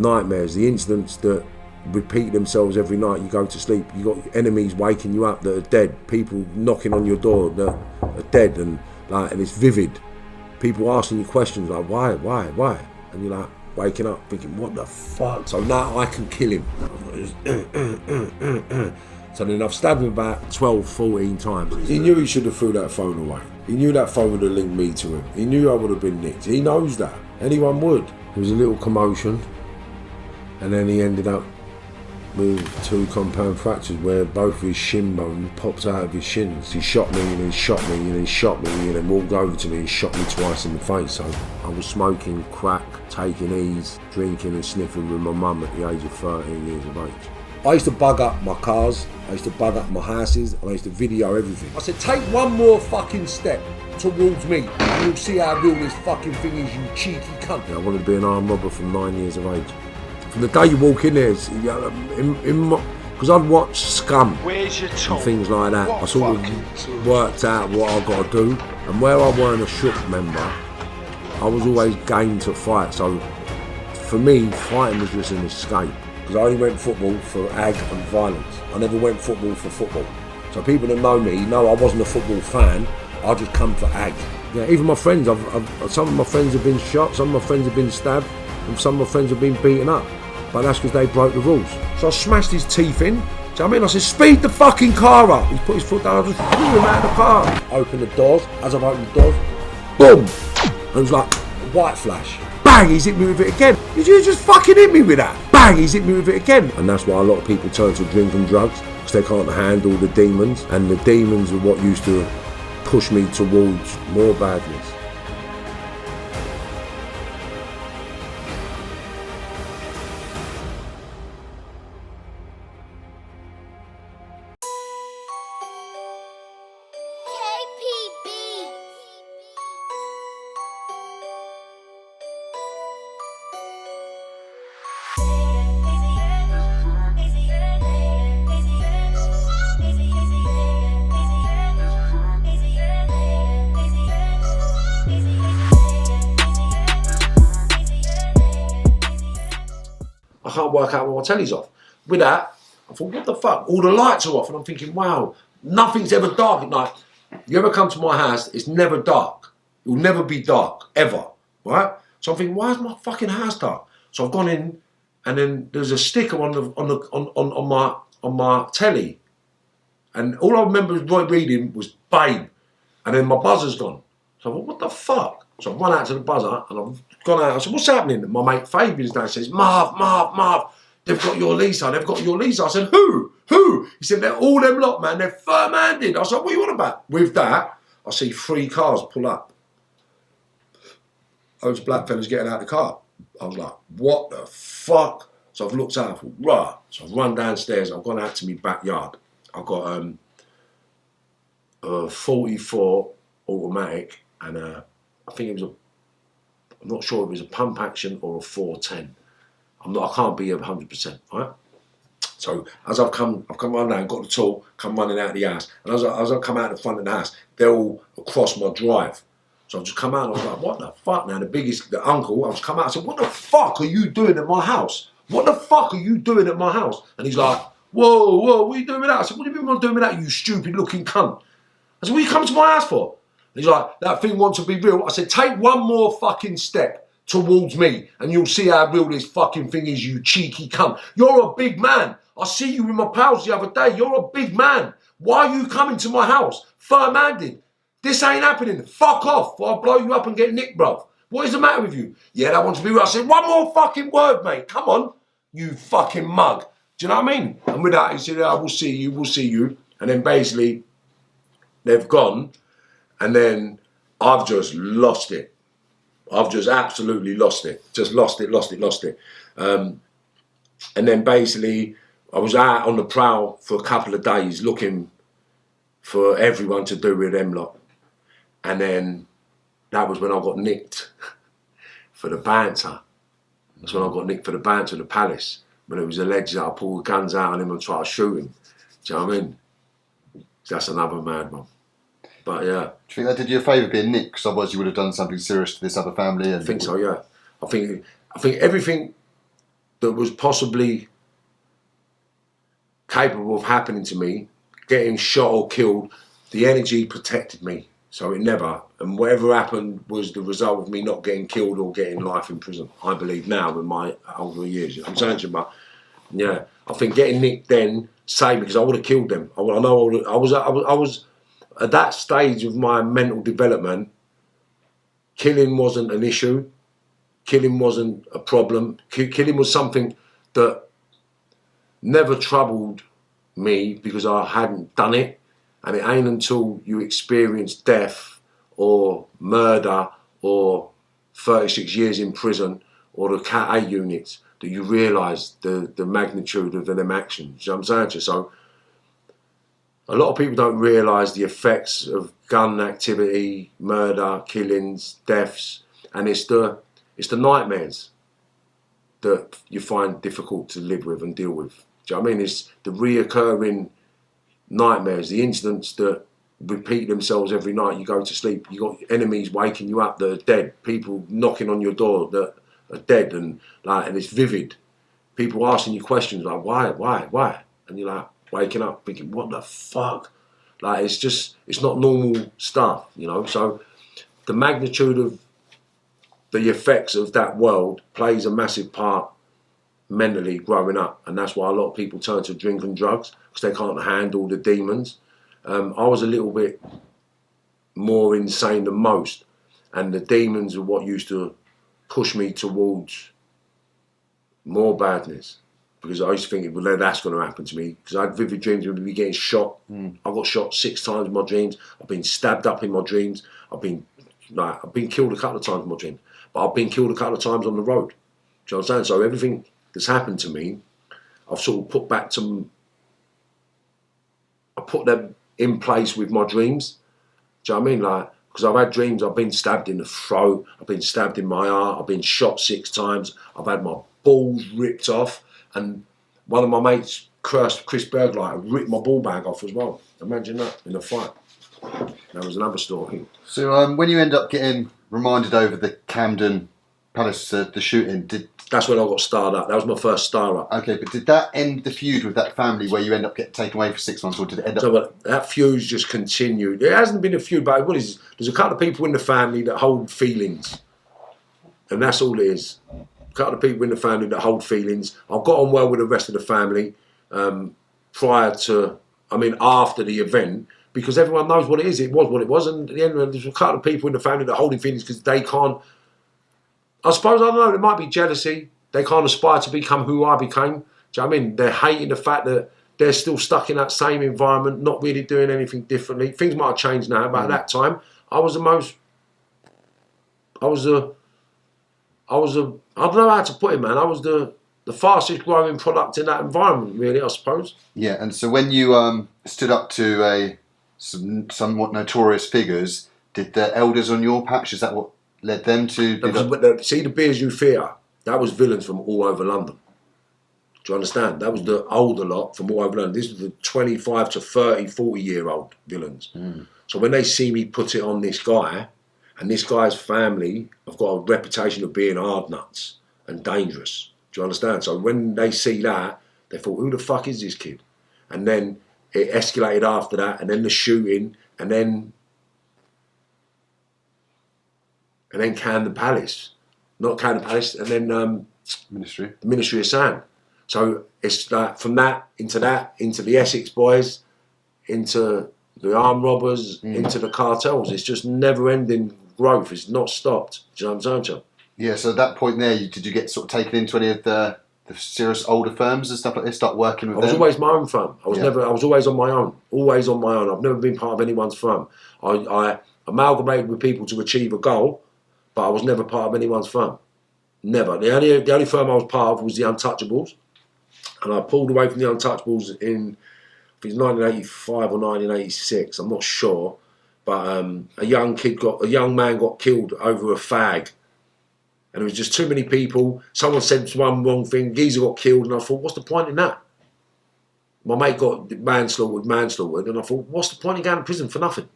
nightmares, the incidents that repeat themselves every night. You go to sleep, you got enemies waking you up that are dead, people knocking on your door that are dead, and it's vivid. People asking you questions like why, and you're like waking up thinking, what the fuck? So now I can kill him. So then I've stabbed him about 12, 14 times. He knew he should have threw that phone away. He knew that phone would have linked me to him. He knew I would have been nicked. He knows that. Anyone would. There was a little commotion, and then he ended up with 2 compound fractures where both of his shin bones popped out of his shins. He shot me and then shot me and then shot me and then walked over to me and shot me twice in the face. So I was smoking crack, taking ease, drinking and sniffing with my mum at the age of 13 years of age. I used to bug up my cars, I used to bug up my houses, and I used to video everything. I said, take one more fucking step towards me and you'll see how real this fucking thing is, you cheeky cunt. I wanted to be an armed robber from 9 years of age. From the day you walk in there, because I'd watched Scum and things like that, I sort of worked out what I got to do. And where I weren't a shook member, I was always game to fight. So for me, fighting was just an escape. Because I only went football for ag and violence. I never went football for football. So people that know me know I wasn't a football fan. I just come for ag. Yeah, even my friends, some of my friends have been shot, some of my friends have been stabbed, and some of my friends have been beaten up. But that's because they broke the rules. So I smashed his teeth in. Do you know what I mean? I said, speed the fucking car up. He put his foot down, I just threw him out of the car. Opened the doors. As I've opened the doors, boom! And it was like a white flash. Bang, he's hit me with it again. You just fucking hit me with that. Bang, he's hit me with it again. And that's why a lot of people turn to drink and drugs, because they can't handle the demons. And the demons are what used to push me towards more badness. I can't work out when my telly's off. With that, I thought, what the fuck? All the lights are off, and I'm thinking, wow, nothing's ever dark at night. You ever come to my house, it's never dark. It will never be dark, ever, right? So I'm thinking, why is my fucking house dark? So I've gone in, and then there's a sticker on my telly, and all I remember reading was Babe, and then my buzzer's gone. So I thought, what the fuck? So I've run out to the buzzer, and I've gone out. I said, what's happening? And my mate Fabian's down says, Marv, they've got your Lisa, they've got your Lisa. I said, who? He said, they're all them lot, man, they're firm-handed. I said, what are you on about? With that, I see 3 cars pull up. Those black fellas getting out of the car. I was like, what the fuck? So I've looked out, I thought, rah. So I've run downstairs, I've gone out to my backyard. I've got a 44 automatic, and I think it was I'm not sure if it was a pump action or a 410. I can't be 100%, right? So as I've come running out, got the tool, come running out of the house, and as I come out the front of the house, they're all across my drive. So I've just come out and I was like, what the fuck now? The uncle, I was come out, I said, what the fuck are you doing at my house? What the fuck are you doing at my house? And he's like, whoa, what are you doing with that? I said, what do you mean I'm doing with that, you stupid looking cunt? I said, what are you coming to my house for? And he's like, that thing wants to be real. I said, take one more fucking step towards me and you'll see how real this fucking thing is, you cheeky cunt. You're a big man. I see you with my pals the other day. You're a big man. Why are you coming to my house firm-handed? This ain't happening. Fuck off or I'll blow you up and get nicked, bruv. What is the matter with you? Yeah, that wants to be real. I said, one more fucking word, mate. Come on, you fucking mug. Do you know what I mean? And with that, he said, I will see you. And then basically, they've gone. And then I've just lost it. I've just absolutely lost it. Just lost it. And then basically, I was out on the prowl for a couple of days looking for everyone to do with them lot. And then that was when I got nicked for the banter. That's when I got nicked for the banter at the Palace. When it was alleged that I pulled the guns out on him and tried to shoot him. Do you know what I mean? That's another mad one. But yeah. Do you think that did you a favour being nicked? Because otherwise you would have done something serious to this other family. I think so, yeah. I think everything that was possibly capable of happening to me, getting shot or killed, the energy protected me. So it never, and whatever happened was the result of me not getting killed or getting life in prison. I believe now in my older years. I'm saying to you, but yeah, I think getting nicked then saved me because I would have killed them. I was at that stage of my mental development. Killing wasn't an issue. Killing wasn't a problem. Killing was something that never troubled me because I hadn't done it. And it ain't until you experience death or murder or 36 years in prison or the Cat A units that you realise the magnitude of them actions. You know what I'm saying to you? So a lot of people don't realise the effects of gun activity, murder, killings, deaths, and it's the nightmares that you find difficult to live with and deal with. Do you know what I mean? It's the reoccurring nightmares, the incidents that repeat themselves every night you go to sleep. You got enemies waking you up that are dead, people knocking on your door that are dead, and it's vivid. People asking you questions like why, and you're like waking up thinking what the fuck, it's not normal stuff, you know. So the magnitude of the effects of that world plays a massive part mentally growing up, and that's why a lot of people turn to drink and drugs because they can't handle the demons. I was a little bit more insane than most, and the demons are what used to push me towards more badness because I used to think, well, that's going to happen to me because I had vivid dreams of me getting shot. I got shot 6 times in my dreams. I've been stabbed up in my dreams. I've been killed a couple of times in my dreams, but I've been killed a couple of times on the road. Do you know what I'm saying? So everything that's happened to me, I've sort of put back to. I put them in place with my dreams. Do you know what I mean? Because I've had dreams, I've been stabbed in the throat, I've been stabbed in my heart, I've been shot 6 times, I've had my balls ripped off, and one of my mates, Chris Bergleiter, ripped my ball bag off as well. Imagine that in a fight. That was another story. So when you end up getting reminded over the Camden Palace, the shooting, that's when I got starred up. That was my first star up. Okay, but did that end the feud with that family where you end up getting taken away for 6 months, or did it end up... So that feud's just continued. It hasn't been a feud, but there's a couple of people in the family that hold feelings. And that's all it is. A couple of people in the family that hold feelings. I've got on well with the rest of the family after the event, because everyone knows what it is. It was what it was. And at the end, there's a couple of people in the family that are holding feelings because they can't... I suppose, I don't know, it might be jealousy. They can't aspire to become who I became. Do you know what I mean? They're hating the fact that they're still stuck in that same environment, not really doing anything differently. Things might have changed now, but at that time, I don't know how to put it, man. I was the fastest growing product in that environment, really, I suppose. Yeah, and so when you stood up to some somewhat notorious figures, did the elders on your patch, is that what led them to... See, the Beers You Fear, that was villains from all over London. Do you understand? That was the older lot from all over London. This was the 25 to 30, 40-year-old villains. So when they see me put it on this guy, and this guy's family have got a reputation of being hard nuts and dangerous. Do you understand? So when they see that, they thought, who the fuck is this kid? And then it escalated after that, and then the shooting, and then Camden Palace. Not Camden Palace, and then Ministry. The Ministry of Sound. So it's like from that, into the Essex boys, into the armed robbers, into the cartels. It's just never-ending growth. It's not stopped. Do you know what I'm saying, John? Yeah, so at that point there, did you get sort of taken into any of the serious older firms and stuff like this, start working with them? I was always my own firm. I was always on my own. Always on my own. I've never been part of anyone's firm. I amalgamated with people to achieve a goal, but I was never part of anyone's firm. Never. The only firm I was part of was the Untouchables, and I pulled away from the Untouchables in, I think it was 1985 or 1986. I'm not sure, but a young man got killed over a fag, and it was just too many people. Someone said one wrong thing. Geezer got killed, and I thought, what's the point in that? My mate got manslaughtered, and I thought, what's the point in going to prison for nothing?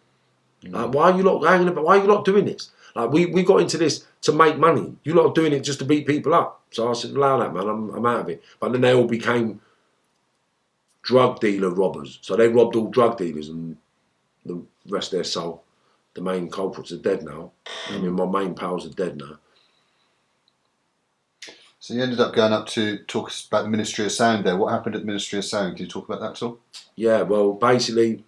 Like, why are you lot doing this? Like we got into this to make money. You lot are doing it just to beat people up. So I said, allow that, man. I'm out of it. But then they all became drug dealer robbers. So they robbed all drug dealers, and the rest of their soul. The main culprits are dead now. I mean, my main pals are dead now. So you ended up going up to talk about the Ministry of Sound there. What happened at the Ministry of Sound? Can you talk about that at all? Yeah, well, basically,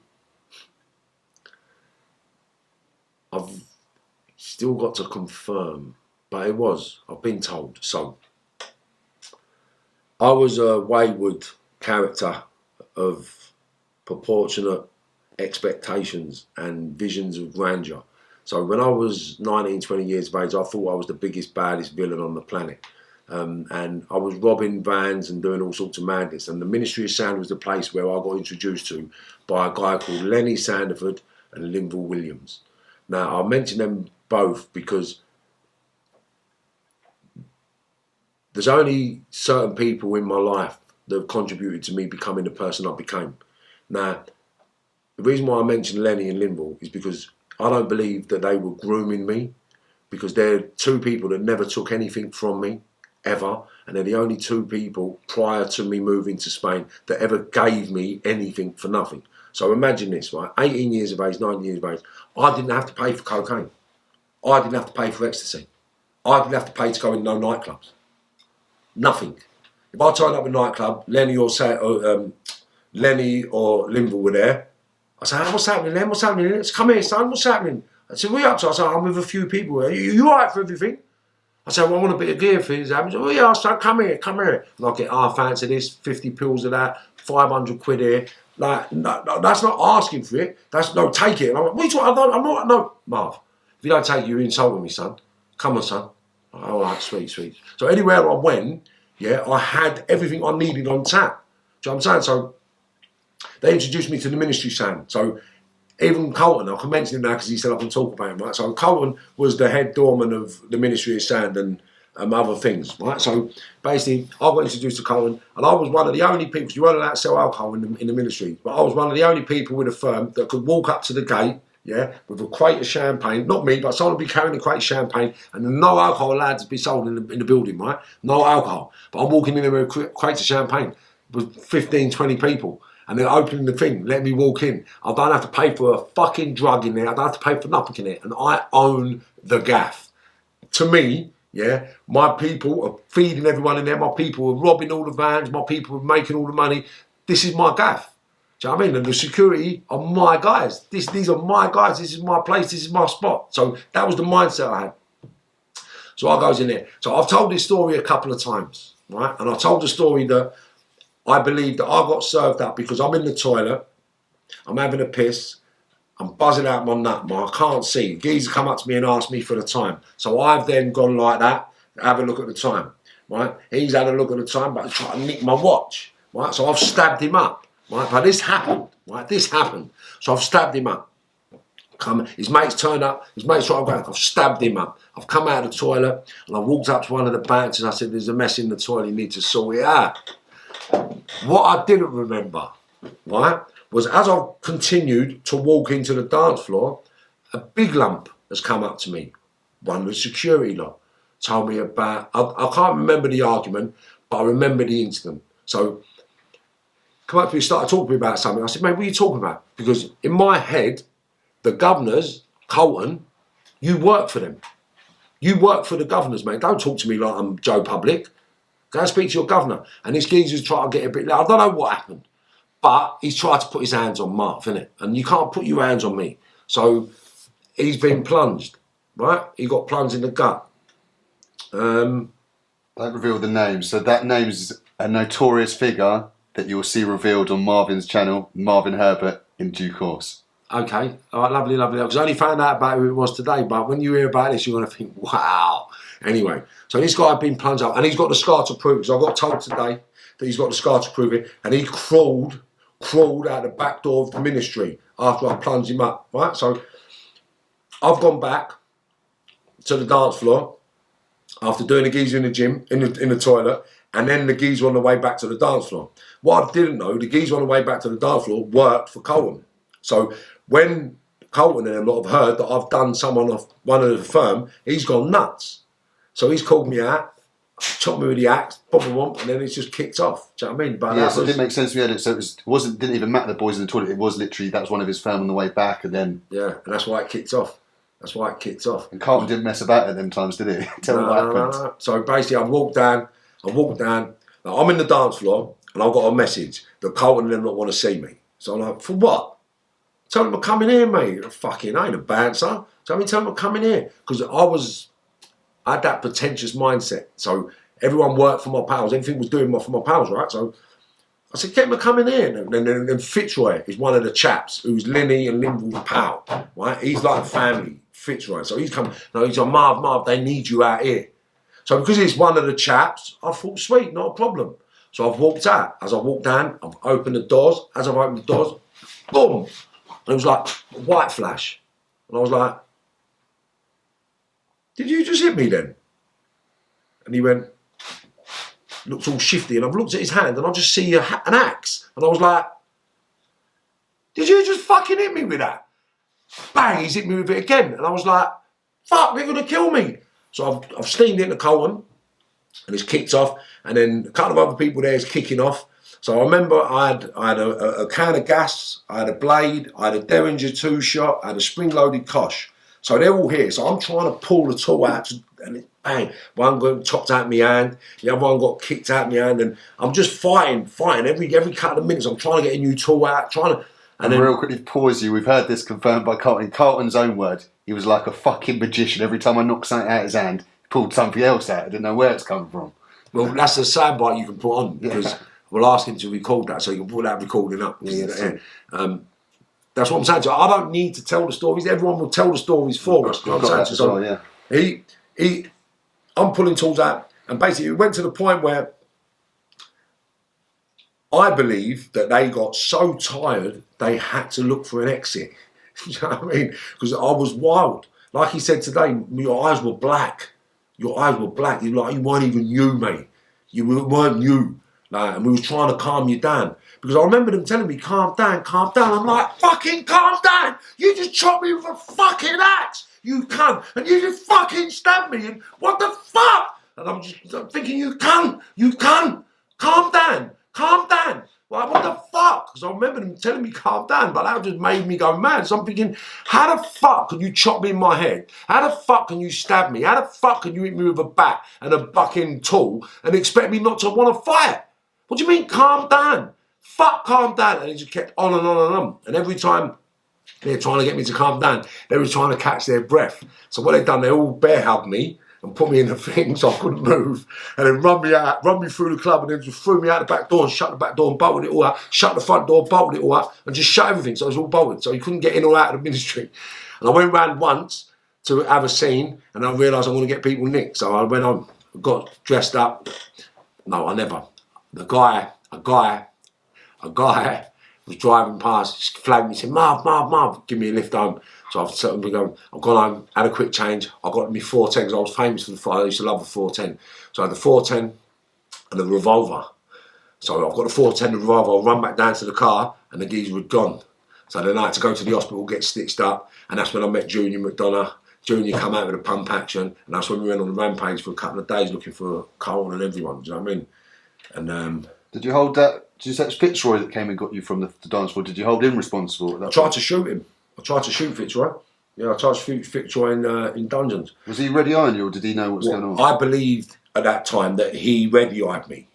I've still got to confirm, but I've been told. So, I was a wayward character of proportionate expectations and visions of grandeur. So when I was 19, 20 years of age, I thought I was the biggest, baddest villain on the planet. And I was robbing vans and doing all sorts of madness. And the Ministry of Sound was the place where I got introduced to by a guy called Lenny Sanderford and Linville Williams. Now, I'll mention them both because there's only certain people in my life that have contributed to me becoming the person I became. Now, the reason why I mention Lenny and Linville is because I don't believe that they were grooming me, because they're two people that never took anything from me, ever, and they're the only two people prior to me moving to Spain that ever gave me anything for nothing. So imagine this, right? 18 years of age, 19 years of age, I didn't have to pay for cocaine. I didn't have to pay for ecstasy. I didn't have to pay to go in no nightclubs. Nothing. If I turned up a nightclub, Lenny or Linville were there, I said, hey, what's happening, Len? What's happening? Let's come here, son. What's happening? I said, what are you up to? I said, I'm with a few people. Are you all right for everything? I said, well, I want a bit of gear for his habits. Oh, yeah, I said, come here. And I get, fancy this, 50 pills of that, 500 quid here. Like, no, that's not asking for it. That's, no, take it. And I'm like, what are you talking? I'm not, no. Marv, if you don't take it, you're insulting me, son. Come on, son. All right, sweet. So anywhere I went, yeah, I had everything I needed on tap. Do you know what I'm saying? So they introduced me to the Ministry Sound. So even Colton, I can mention him now because he said I can talk about him, right? So Colton was the head doorman of the Ministry of Sound and other things, right? So basically, I got introduced to Colton, and I was one of the only people, you weren't allowed to sell alcohol in the ministry, but I was one of the only people with a firm that could walk up to the gate, yeah, with a crate of champagne, not me, but someone would be carrying a crate of champagne, and no alcohol allowed to be sold in the building, right? No alcohol. But I'm walking in there with a crate of champagne with 15, 20 people. And they're opening the thing, let me walk in. I don't have to pay for a fucking drug in there. I don't have to pay for nothing in it. And I own the gaff. To me, yeah, my people are feeding everyone in there. My people are robbing all the vans. My people are making all the money. This is my gaff. Do you know what I mean? And the security are my guys. These are my guys. This is my place. This is my spot. So that was the mindset I had. So I goes in there. So I've told this story a couple of times, right? And I told the story that I believe that I got served up because I'm in the toilet, I'm having a piss, I'm buzzing out my nut, I can't see. Geezer come up to me and ask me for the time. So I've then gone like that, have a look at the time, right? He's had a look at the time, but he's trying to nick my watch, right? So I've stabbed him up, right? But this happened, right? This happened. So I've stabbed him up. His mate's turned up, his mate's trying to go, I've stabbed him up. I've come out of the toilet and I walked up to one of the bouncers and I said, there's a mess in the toilet, you need to sort it out. What I didn't remember, right, was as I continued to walk into the dance floor, a big lump has come up to me. One of the security lot told me about, I can't remember the argument, but I remember the incident. So, come up to me, started talking to me about something. I said, mate, what are you talking about? Because in my head, the governors, Colton, you work for them. You work for the governors, mate. Don't talk to me like I'm Joe Public. Go and speak to your governor. And this geezer's trying to get a bit, I don't know what happened, but he's tried to put his hands on Marv, innit? And you can't put your hands on me. So he's been plunged, right? He got plunged in the gut. Don't reveal the name. So that name's a notorious figure that you'll see revealed on Marvin's channel, Marvin Herbert, in due course. Okay, all right, lovely. Because I only found out about who it was today, but when you hear about this, you're going to think, wow. Anyway, so this guy had been plunged up, and he's got the scar to prove it, because I got told today that he's got the scar to prove it, and he crawled out the back door of the ministry after I plunged him up, right? So I've gone back to the dance floor after doing the geezer in the gym, in the toilet, and then the geezer on the way back to the dance floor. What I didn't know, the geezer on the way back to the dance floor worked for Colton. So when Colton and them lot have heard that I've done someone off one of the firm. He's gone nuts. So he's called me out, chopped me with the axe, and then it's just kicked off. Do you know what I mean? But so it didn't make sense to me. So didn't even matter the boys in the toilet. It was literally, that was one of his firm on the way back, and then... Yeah, and that's why it kicked off. And Carlton didn't mess about at them times, did he? Tell me what happened. No. So basically, I walked down. Now, I'm in the dance floor, and I've got a message that Carlton and them not want to see me. So I'm like, for what? Tell them to come in here, mate. I ain't a bouncer. Tell them to come in here. Because I had that pretentious mindset. So everyone worked for my pals. Everything was doing for my pals, right? So I said, get them to come in here. And then Fitzroy is one of the chaps who's Linny and Linville's pal, right? He's like family, Fitzroy. So he's come, he's like, Marv, they need you out here. So because he's one of the chaps, I thought, sweet, not a problem. So I've walked out. As I walked down, I've opened the doors. As I've opened the doors, boom. And it was like a white flash. And I was like, did you just hit me then? And he went, looked all shifty, and I've looked at his hand and I just see an axe. And I was like, did you just fucking hit me with that? Bang, he's hit me with it again. And I was like, fuck, they're gonna kill me. So I've steamed into Colton and it's kicked off, and then a couple of other people there is kicking off. So I remember I had a can of gas, I had a blade, I had a Derringer 2-shot, I had a spring-loaded Kosh. So they're all here. So I'm trying to pull the tool out, and bang, one got chopped out my hand, the other one got kicked out my hand, and I'm just fighting. Every couple of minutes, I'm trying to get a new tool out, And then, real quickly, pause you. We've heard this confirmed by Carlton. In Carlton's own word, he was like a fucking magician. Every time I knocked something out of his hand, he pulled something else out. I didn't know where it's coming from. Well, that's a soundbite you can put on, because we'll ask him to record that, so you can put that recording up. That's what I'm saying. So I don't need to tell the stories. Everyone will tell the stories for us. I'm pulling tools out, and basically it went to the point where I believe that they got so tired they had to look for an exit. You know what I mean? Because I was wild. Like he said today, your eyes were black. Your eyes were black. You weren't even you, mate. You weren't you. And we was trying to calm you down. Because I remember them telling me, calm down. I'm like, fucking calm down. You just chopped me with a fucking axe, you cunt. And you just fucking stabbed me. And what the fuck? And I'm thinking, you cunt. Calm down. Like, what the fuck? Because I remember them telling me calm down, but that just made me go mad. So I'm thinking, how the fuck can you chop me in my head? How the fuck can you stab me? How the fuck can you hit me with a bat and a fucking tool and expect me not to want to fight? What do you mean, calm down? Fuck, calm down. And it just kept on and on and on. And every time they're trying to get me to calm down, they were trying to catch their breath. So what they've done, they all bear hugged me and put me in the thing so I couldn't move, and then run me through the club, and then just threw me out the back door and shut the back door and bolted it all out, shut the front door, bolted it all out, and just shut everything, so it was all bolted, so you couldn't get in or out of the ministry. And I went round once to have a scene, and I realised I want to get people nicked, so I went on, got dressed up. No, I never. A guy was driving past, just flagged me, said, Marv, give me a lift home. So I've gone home, had a quick change. I got me 410 because I was famous for the fire. I used to love the 410. So I had the 410 and the revolver. So I've got the 410 and the revolver. I run back down to the car and the geezer had gone. So then I had to go to the hospital, get stitched up, and that's when I met Junior McDonough. Junior come out with a pump action, and that's when we went on the rampage for a couple of days looking for Colton and everyone. Do you know what I mean? And did you hold that? Did you say it was Fitzroy that came and got you from the dance floor? Did you hold him responsible at that I tried to shoot him. I tried to shoot Fitzroy. Yeah, I tried to shoot Fitzroy in dungeons. Was he ready-eyeing you, or did he know what was going on? I believed at that time that he ready-eyed me.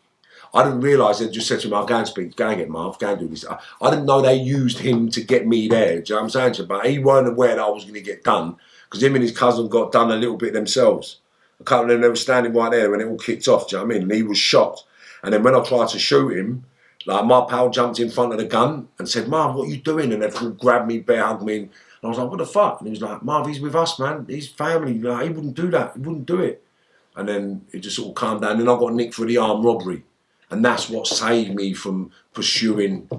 I didn't realise they just said to him, I'll go and speak, go and get Marv, go and do this. I didn't know they used him to get me there, do you know what I'm saying? But he weren't aware that I was going to get done, because him and his cousin got done a little bit themselves. A couple of them, they were standing right there when it all kicked off, do you know what I mean? And he was shocked. And then when I tried to shoot him, like, my pal jumped in front of the gun and said, Marv, what are you doing? And they grabbed me, bear hugged me. And I was like, what the fuck? And he was like, Marv, he's with us, man. He's family. Like, he wouldn't do that. He wouldn't do it. And then it just sort of calmed down. And then I got nicked for the armed robbery. And that's what saved me from pursuing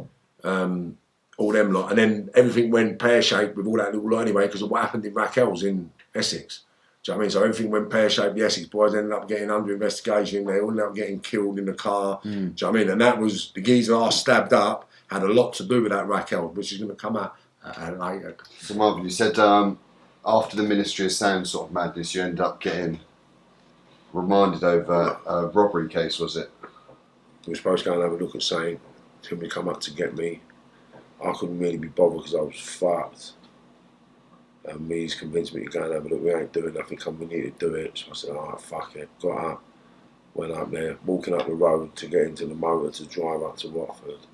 all them lot. And then everything went pear-shaped with all that little lot anyway, because of what happened in Raquel's in Essex. Do you know what I mean? So everything went pear-shaped. The Essex boys ended up getting under investigation. They all ended up getting killed in the car. Do you know what I mean? And that was, the geezer I stabbed up had a lot to do with that Raquel, which is going to come out later. So Marvin, you said after the Ministry of Sound sort of madness, you ended up getting remanded over a robbery case, was it? We were supposed to go and have a look at saying, can we come up to get me? I couldn't really be bothered because I was fucked. And he's convinced me to go and have a look. We ain't doing nothing, come, we need to do it. So I said, alright, fuck it. Got up, went up there, walking up the road to get into the motor to drive up to Watford.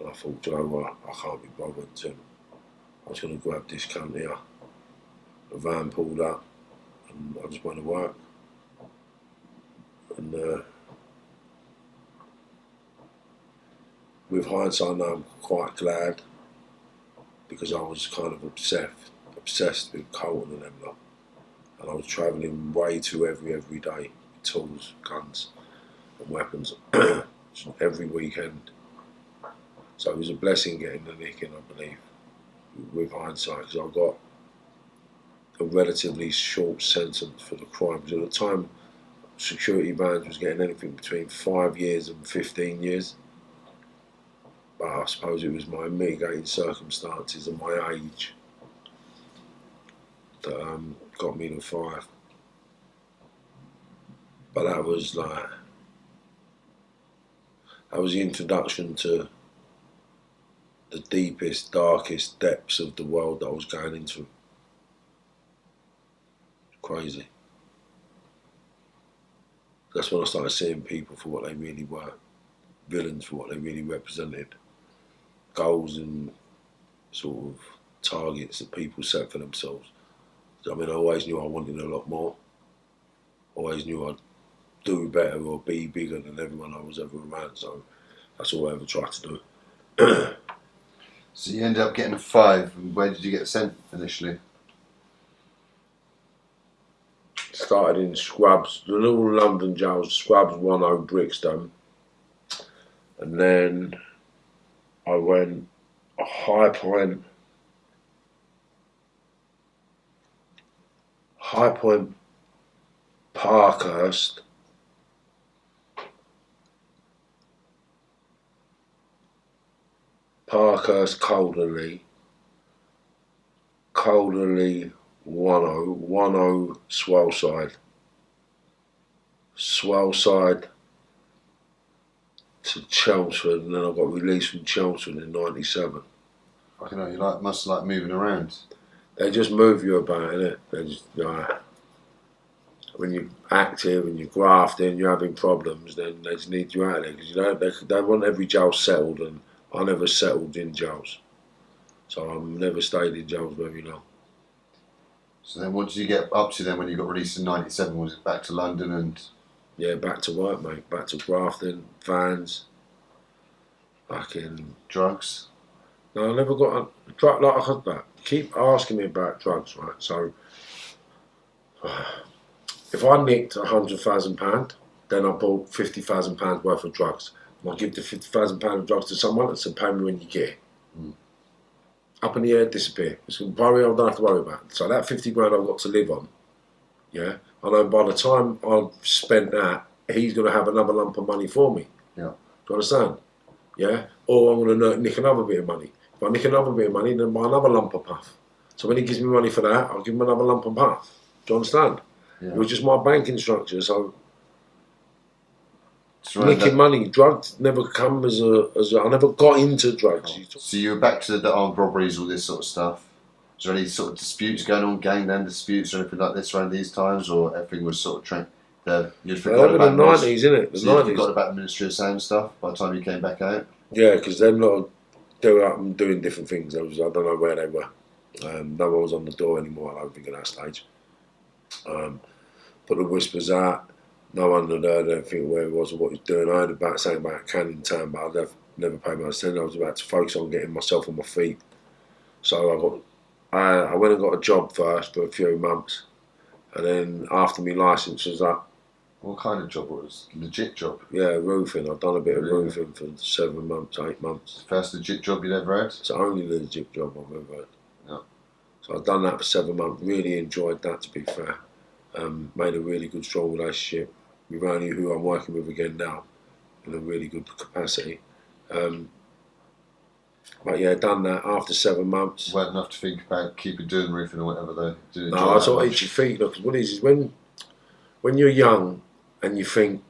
And I thought, you know what, I can't be bothered to. I was going to grab this cunt here. The van pulled up and I just went to work. And with hindsight now, I'm quite glad because I was kind of obsessed with Colton and them lot. And I was travelling way too heavy every day, tools, guns and weapons every weekend. So it was a blessing getting the nick in, I believe, with hindsight, because I got a relatively short sentence for the crimes. At the time, security bans was getting anything between 5 years and 15 years. But I suppose it was my mitigating circumstances and my age that got me to 5. But that was the introduction to the deepest, darkest depths of the world that I was going into. Crazy. That's when I started seeing people for what they really were, villains for what they really represented, goals and sort of targets that people set for themselves. I mean, I always knew I wanted a lot more. Always knew I'd do better or be bigger than everyone I was ever around, so that's all I ever tried to do. So you ended up getting a 5, and where did you get sent initially? Started in Scrubs, the little London jails, Scrubs 10 Brixton, and then I went a High Point Parkhurst, Calderley, 10 Swellside to Chelmsford, and then I got released from Chelmsford in '97. Fucking hell, you must like moving around. They just move you about, innit? They just when you're active and you're grafting, you're having problems, then they just need you out there because they want every jail settled, and I never settled in jails, so I've never stayed in jails very long. So then, what did you get up to then when you got released in '97? Was it back to London and? Yeah, back to work, mate. Back to grafting, vans, fucking drugs. No, I never got a drug. Like I heard that. Keep asking me about drugs, right? So, if I nicked £100,000, then I bought £50,000 worth of drugs. And I give the £50,000 of drugs to someone and say, pay me when you get it. Up in the air, disappear. It's a worry I don't have to worry about. So that 50 grand I've got to live on, yeah, I know by the time I've spent that, he's going to have another lump of money for me. Yeah. Do you understand? Yeah? Or I'm going to nick another bit of money. If I nick another bit of money, then buy another lump of puff. So when he gives me money for that, I'll give him another lump of puff. Do you understand? Yeah. It was just my banking structure, so nicking money, drugs never come as a. I never got into drugs. Oh. So you were back to the armed robberies, all this sort of stuff. Was there any sort of disputes going on, gangland disputes or anything like this around these times, or everything was sort of you'd forgot about the 90s, innit? The 90s. You forgot about the Ministry of Sound stuff by the time you came back out? Yeah, because them lot, they were out doing different things. I don't know where they were. No one was on the door anymore, I don't think, at that stage. Put the whispers out. No one had heard anything where it was or what he was doing. I heard saying about Camden Town, but I never paid my attention. I was about to focus on getting myself on my feet. So I went and got a job first for a few months, and then after my licence was up. What kind of job was it? Legit job? Yeah, roofing. I've done a bit of roofing for 7 months, 8 months. First legit job you'd ever had? It's the only legit job I've ever had. Yeah. So I've done that for 7 months. Really enjoyed that, to be fair. Made a really good, strong relationship with only who I'm working with again now, in a really good capacity. But yeah, done that after 7 months. Weren't enough to think about keeping doing roofing or whatever though. No, I sort of itchy feet. Look, what it is when you're young and you think,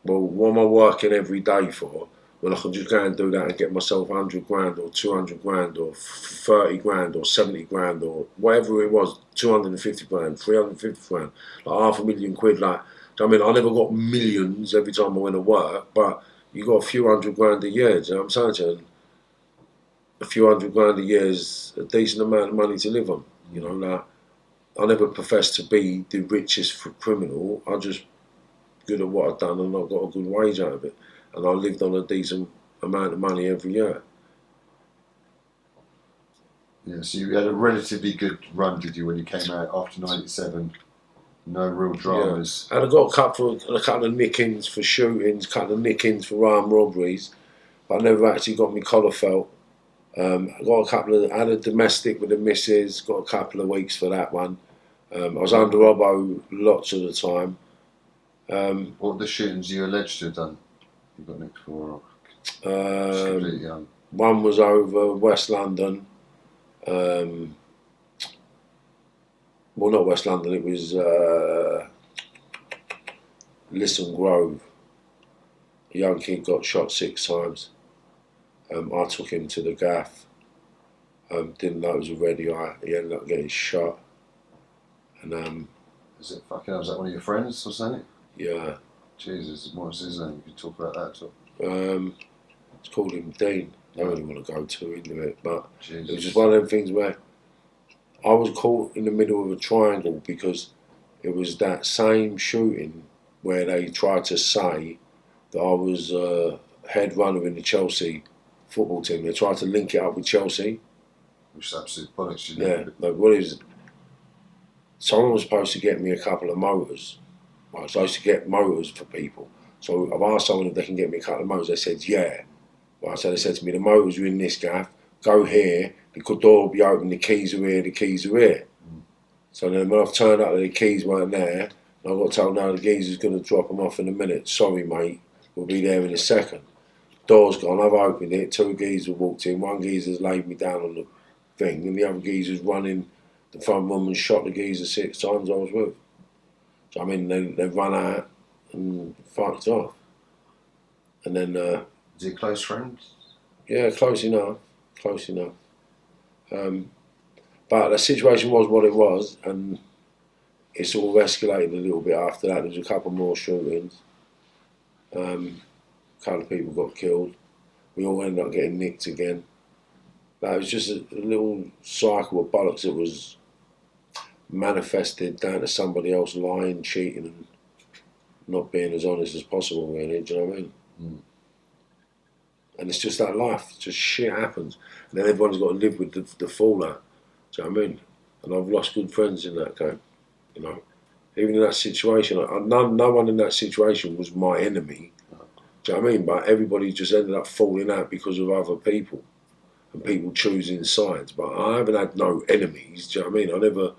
well, what am I working every day for? Well, I can just go and do that and get myself 100 grand or 200 grand or 30 grand or 70 grand or whatever it was, 250 grand, 350 grand, like £500,000. Like, I mean, I never got millions every time I went to work, but you got a few £100 a year. Do you know what I'm saying to you? A few £100 a year is a decent amount of money to live on. You know, like, I never professed to be the richest criminal. I just good at what I've done and I got a good wage out of it. And I lived on a decent amount of money every year. Yeah, so you had a relatively good run, did you, when you came out after 97? No real dramas. Yeah. And I got a couple of nickings for shootings, a couple of nickings for armed robberies, but I never actually got my collar felt. I had a domestic with the missus, got a couple of weeks for that one. I was under Robbo lots of the time. What were the shootings you alleged to have done? You got nicked for? One was over West London. Well, not West London, it was Lisson Grove. A young kid got shot 6 times. I took him to the gaff. Didn't know it was a red eye. He ended up getting shot. And is it fucking? Was that one of your friends or something? Yeah. Jesus, what's his name? You could talk about that too. It's called him Dean. I don't really want to go too into it, but Jesus. It was just one of them things where I was caught in the middle of a triangle because it was that same shooting where they tried to say that I was head runner in the Chelsea football team. They tried to link it up with Chelsea. Which is absolute bollocks, Yeah, like what is? Someone was supposed to get me a couple of motors. I was supposed to get motors for people. So I've asked someone if they can get me a couple of motors. They said, yeah. Right, so they said to me, the motors are in this gaff, go here, the door will be open, the keys are here, the keys are here. So then when I've turned up, the keys weren't there, and I got told, no, the geezer's going to drop them off in a minute. Sorry, mate, we'll be there in a second. Door's gone, I've opened it, 2 geezers walked in, one geezer's laid me down on the thing, and the other geezer's run in the front room and shot the geezer 6 times I was with. So I mean, they've run out and fucked off. And then... is he a close friend? Yeah, close enough. But the situation was what it was, and it sort of escalated a little bit after that. There was a couple more shootings. A couple of people got killed. We all ended up getting nicked again. It was just a little cycle of bollocks that was manifested down to somebody else lying, cheating, and not being as honest as possible, really. Do you know what I mean? And it's just that life. Just shit happens. And then everyone's got to live with the fallout. Do you know what I mean? And I've lost good friends in that game. You know, even in that situation, no one in that situation was my enemy. Do you know what I mean? But everybody just ended up falling out because of other people and people choosing sides. But I haven't had no enemies. Do you know what I mean? I never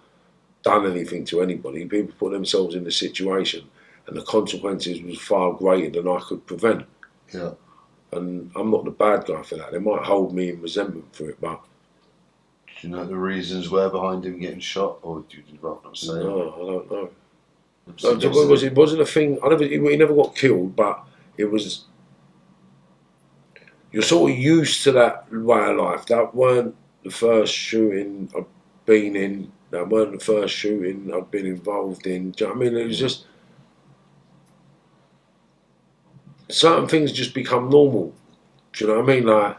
done anything to anybody. People put themselves in the situation, and the consequences was far greater than I could prevent. Yeah. And I'm not the bad guy for that. They might hold me in resentment for it, but... Do you know what the reasons were behind him getting shot, or did you rather not say? No, I don't know. It wasn't a thing... He never got killed, but it was... You're sort of used to that way of life. That weren't the first shooting I've been in. That weren't the first shooting I've been involved in. Do you know what I mean? It was just... Certain things just become normal. Do you know what I mean? Like,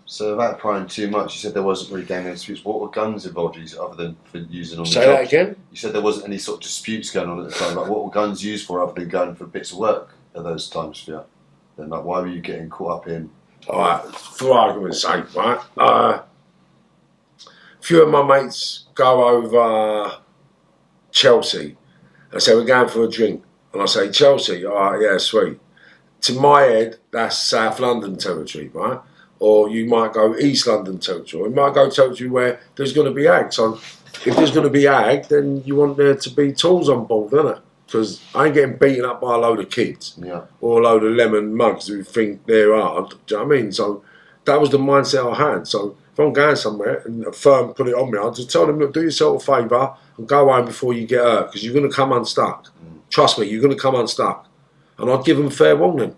so without prying too much, you said there wasn't really gang disputes. What were guns involved other than for using on the say jobs? that again? You said there wasn't any sort of disputes going on at the time. Like, what were guns used for other than going for bits of work at those times for you? Then, like, why were you getting caught up in? All right, for argument's sake, right? A few of my mates go over Chelsea and say, we're going for a drink. And I say, Chelsea? All right, yeah, sweet. To my head, that's South London territory, right? Or you might go East London territory. Or you might go territory where there's going to be ag. So if there's going to be ag, then you want there to be tools on board, don't it? Because I ain't getting beaten up by a load of kids. Yeah. Or a load of lemon mugs who think they're hard. Do you know what I mean? So that was the mindset I had. So if I'm going somewhere and a firm put it on me, I'll just tell them, look, do yourself a favour and go home before you get hurt, because you're going to come unstuck. Trust me, you're going to come unstuck. And I'd give them fair warning.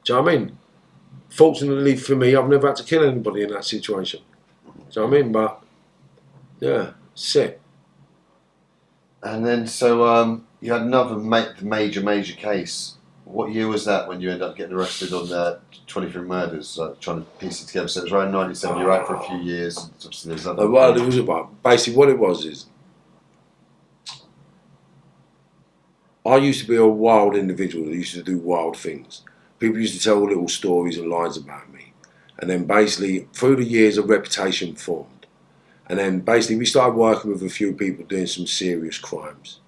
Do you know what I mean? Fortunately for me, I've never had to kill anybody in that situation. Do you know what I mean? But, yeah, sick. And then, so you had another major case. What year was that when you ended up getting arrested on the 23 murders? Like, trying to piece it together. So it was around 97. You were out for a few years. Obviously, there's other well, it was about basically what it was is I used to be a wild individual that used to do wild things. People used to tell little stories and lies about me, and then basically through the years a reputation formed, and then basically we started working with a few people doing some serious crimes.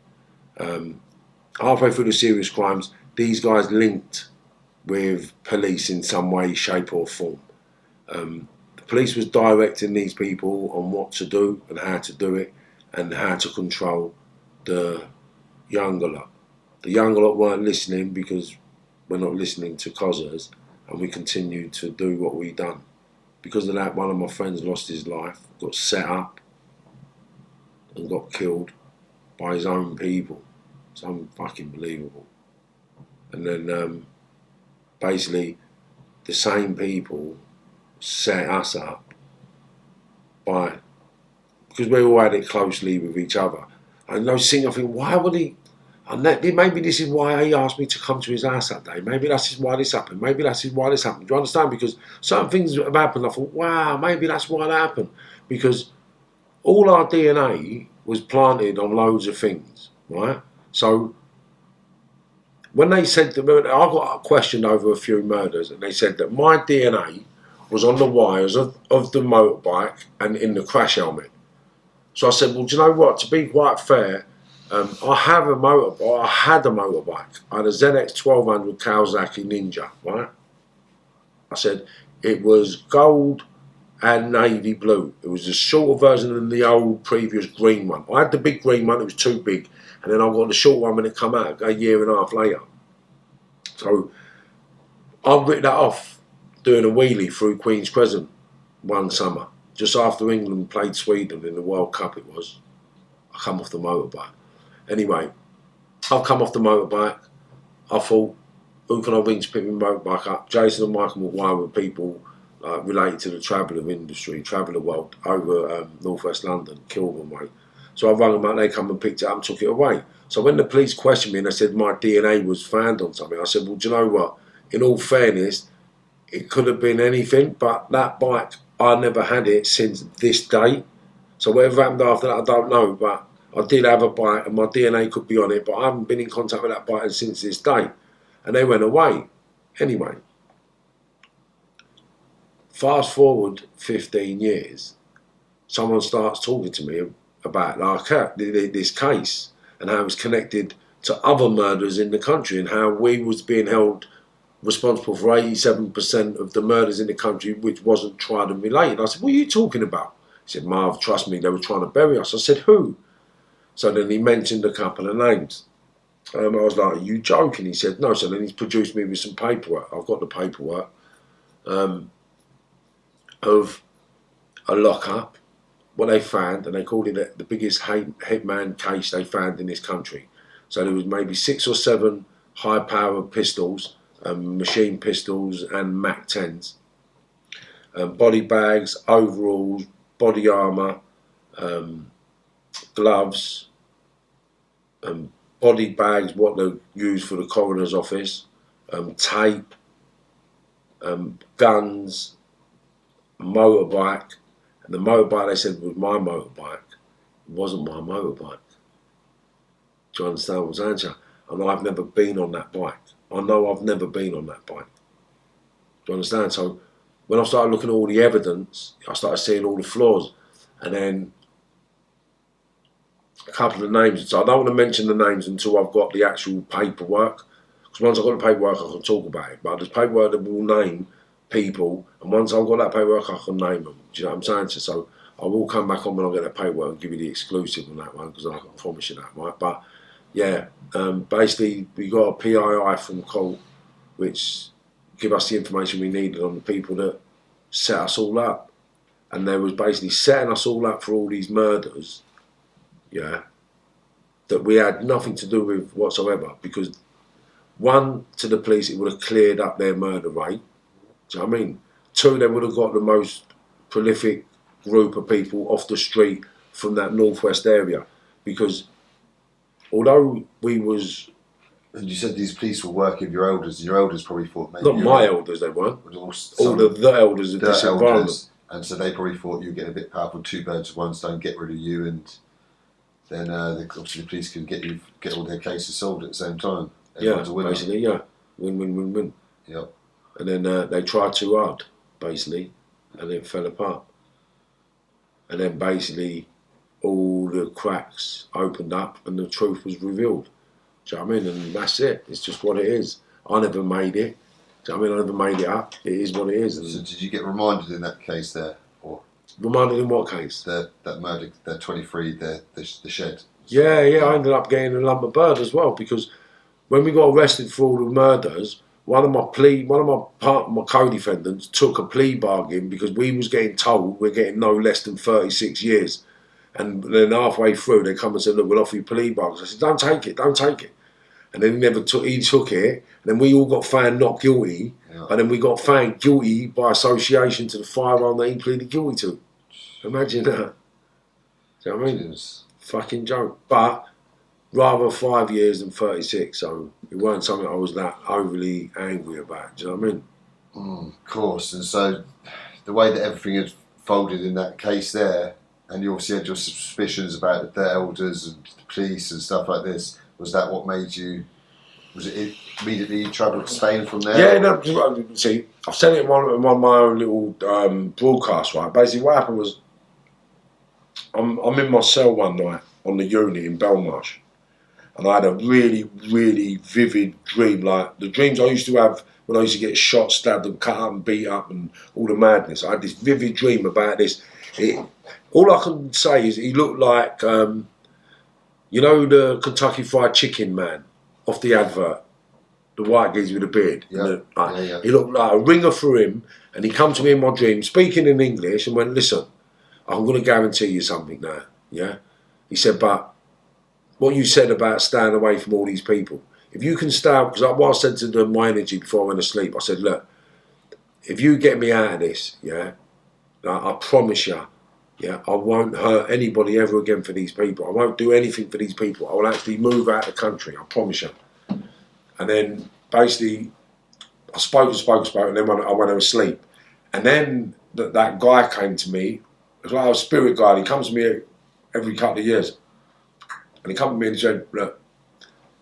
Halfway through the serious crimes, these guys linked with police in some way, shape or form. The police was directing these people on what to do and how to do it and how to control the younger lot. The younger lot weren't listening because we're not listening to Cozzers, and we continued to do what we done. Because of that, one of my friends lost his life, got set up and got killed by his own people. It's unfucking believable. And then basically the same people set us up because we all had it closely with each other. And I think, why would he? And maybe this is why he asked me to come to his house that day. Maybe that's why this happened. Maybe that's why this happened. Do you understand? Because certain things have happened. I thought, wow, maybe that's why that happened. Because all our DNA was planted on loads of things, right? So when they said that, I got questioned over a few murders, and they said that my DNA was on the wires of the motorbike and in the crash helmet. So I said, well, do you know what? To be quite fair, I had a motorbike. I had a ZX 1200 Kawasaki Ninja, right? I said it was gold and navy blue. It was a shorter version than the old previous green one. I had the big green one, it was too big, and then I got the short one when it came out a year and a half later. So I ripped that off doing a wheelie through Queen's Crescent one summer, just after England played Sweden in the World Cup it was. I come off the motorbike. Anyway, I've come off the motorbike. I thought, who can I ring to pick my motorbike up? Jason and Michael McGuire were people related to the traveller industry, traveller world, over northwest London, Kilburn way. So I rang them up, they come and picked it up and took it away. So when the police questioned me and they said my DNA was found on something, I said, well, do you know what? In all fairness, it could have been anything, but that bike, I never had it since this date. So whatever happened after that, I don't know, but I did have a bike and my DNA could be on it, but I haven't been in contact with that bike since this day. And they went away. Anyway, fast forward 15 years, someone starts talking to me about this case and how it was connected to other murders in the country and how we was being held responsible for 87% of the murders in the country which wasn't tried and related. I said, what are you talking about? He said, Marv, trust me, they were trying to bury us. I said, who? So then he mentioned a couple of names. I was like, are you joking? He said, no. So then he's produced me with some paperwork. I've got the paperwork of a lockup, what they found, and they called it the biggest hitman case they found in this country. So there was maybe 6 or 7 high-powered pistols, machine pistols and MAC-10s, body bags, overalls, body armour, gloves, body bags, what they use for the coroner's office, tape, guns, motorbike. And the motorbike, they said, was my motorbike. It wasn't my motorbike. Do you understand what I'm saying? And I've never been on that bike. I know I've never been on that bike. Do you understand? So when I started looking at all the evidence, I started seeing all the flaws. And then a couple of names. So I don't want to mention the names until I've got the actual paperwork. Because once I've got the paperwork, I can talk about it. But there's paperwork that will name people. And once I've got that paperwork, I can name them. Do you know what I'm saying? So I will come back on when I get that paperwork and give you the exclusive on that one, because I can promise you that, right? But yeah, basically we got a PII from Colt, which give us the information we needed on the people that set us all up. And they was basically setting us all up for all these murders, yeah, that we had nothing to do with whatsoever. Because one, to the police, it would have cleared up their murder rate. Do you know what I mean? Two, they would have got the most prolific group of people off the street from that northwest area. Because although we was... And you said these police were working with your elders, and your elders probably thought maybe... Not my elders, they weren't. All the elders of this environment. And so they probably thought you were getting a bit powerful, 2 birds with 1 stone, get rid of you, and then obviously the police can get all their cases solved at the same time. Everyone's a winner. Basically, yeah. Win. Yep. And then they tried too hard, basically, and it fell apart. And then basically all the cracks opened up and the truth was revealed. Do you know what I mean? And that's it. It's just what it is. I never made it. Do you know what I mean? I never made it up. It is what it is. And so did you get reminded in that case there? Or reminded in what case? That murder, that 23, the shed. Yeah, I ended up getting a lump of bird as well, because when we got arrested for all the murders, one of my co-defendants took a plea bargain because we was getting told we're getting no less than 36 years. And then halfway through, they come and said, look, we'll offer you plea bargains. I said, don't take it. And then he took it, and then we all got found not guilty, and then we got found guilty by association to the firearm that he pleaded guilty to. Imagine that. Do you know what I mean? It's fucking joke. But rather 5 years than 36, so it weren't something I was that overly angry about. Do you know what I mean? Of course. And so the way that everything had folded in that case there, and you obviously had your suspicions about the elders and the police and stuff like this, was that what made you... Was it immediately you travelled to Spain from there? Yeah, no, see, I've said it in one of my own little broadcasts, right? Basically what happened was, I'm in my cell one night on the unit in Belmarsh, and I had a really, really vivid dream, like the dreams I used to have when I used to get shot, stabbed and cut up and beat up and all the madness. I had this vivid dream about this. All I can say is he looked like, you know, the Kentucky Fried Chicken man off the advert, the white geezer with the beard. Yeah. He looked like a ringer for him, and he come to me in my dream, speaking in English, and went, listen, I'm going to guarantee you something now, yeah? He said, but what you said about staying away from all these people, if you can stay, because what I said to them, my energy before I went to sleep, I said, look, if you get me out of this, yeah, I promise you, yeah, I won't hurt anybody ever again for these people. I won't do anything for these people. I will actually move out of the country, I promise you. And then basically, I spoke, and then I went to sleep. And then that guy came to me. It was like a spirit guide. He comes to me every couple of years. And he came to me and said, look,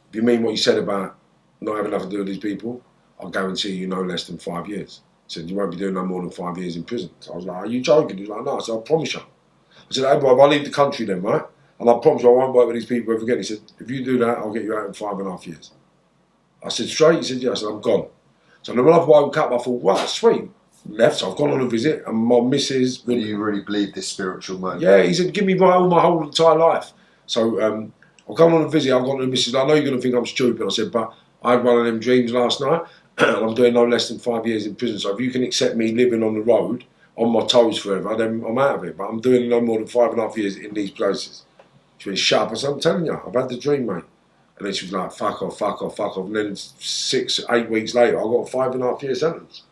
if you mean what you said about not having nothing to do with these people, I'll guarantee you no less than 5 years. He said, you won't be doing no more than 5 years in prison. So I was like, are you joking? He was like, no. I said, I promise you. I said, hey, bro, if I leave the country then, right? And I promise you I won't work with these people ever again. He said, if you do that, I'll get you out in 5.5 years. I said, straight? He said, yes. I said, I'm gone. So then when I woke up, I thought, wow, sweet. Left, so I've gone on a visit, and my missus... Do you really believe this spiritual moment? Yeah, he said, give me my whole entire life. So I've gone on a visit, I've gone to the missus, I know you're going to think I'm stupid. I said, but I had one of them dreams last night, and I'm doing no less than 5 years in prison, so if you can accept me living on the road, on my toes forever, then I'm out of it. But I'm doing no more than 5.5 years in these places. She went, shut up. I said, I'm telling you, I've had the dream, mate. And then she was like, fuck off. And then 6-8 weeks later, I got a 5.5 year sentence.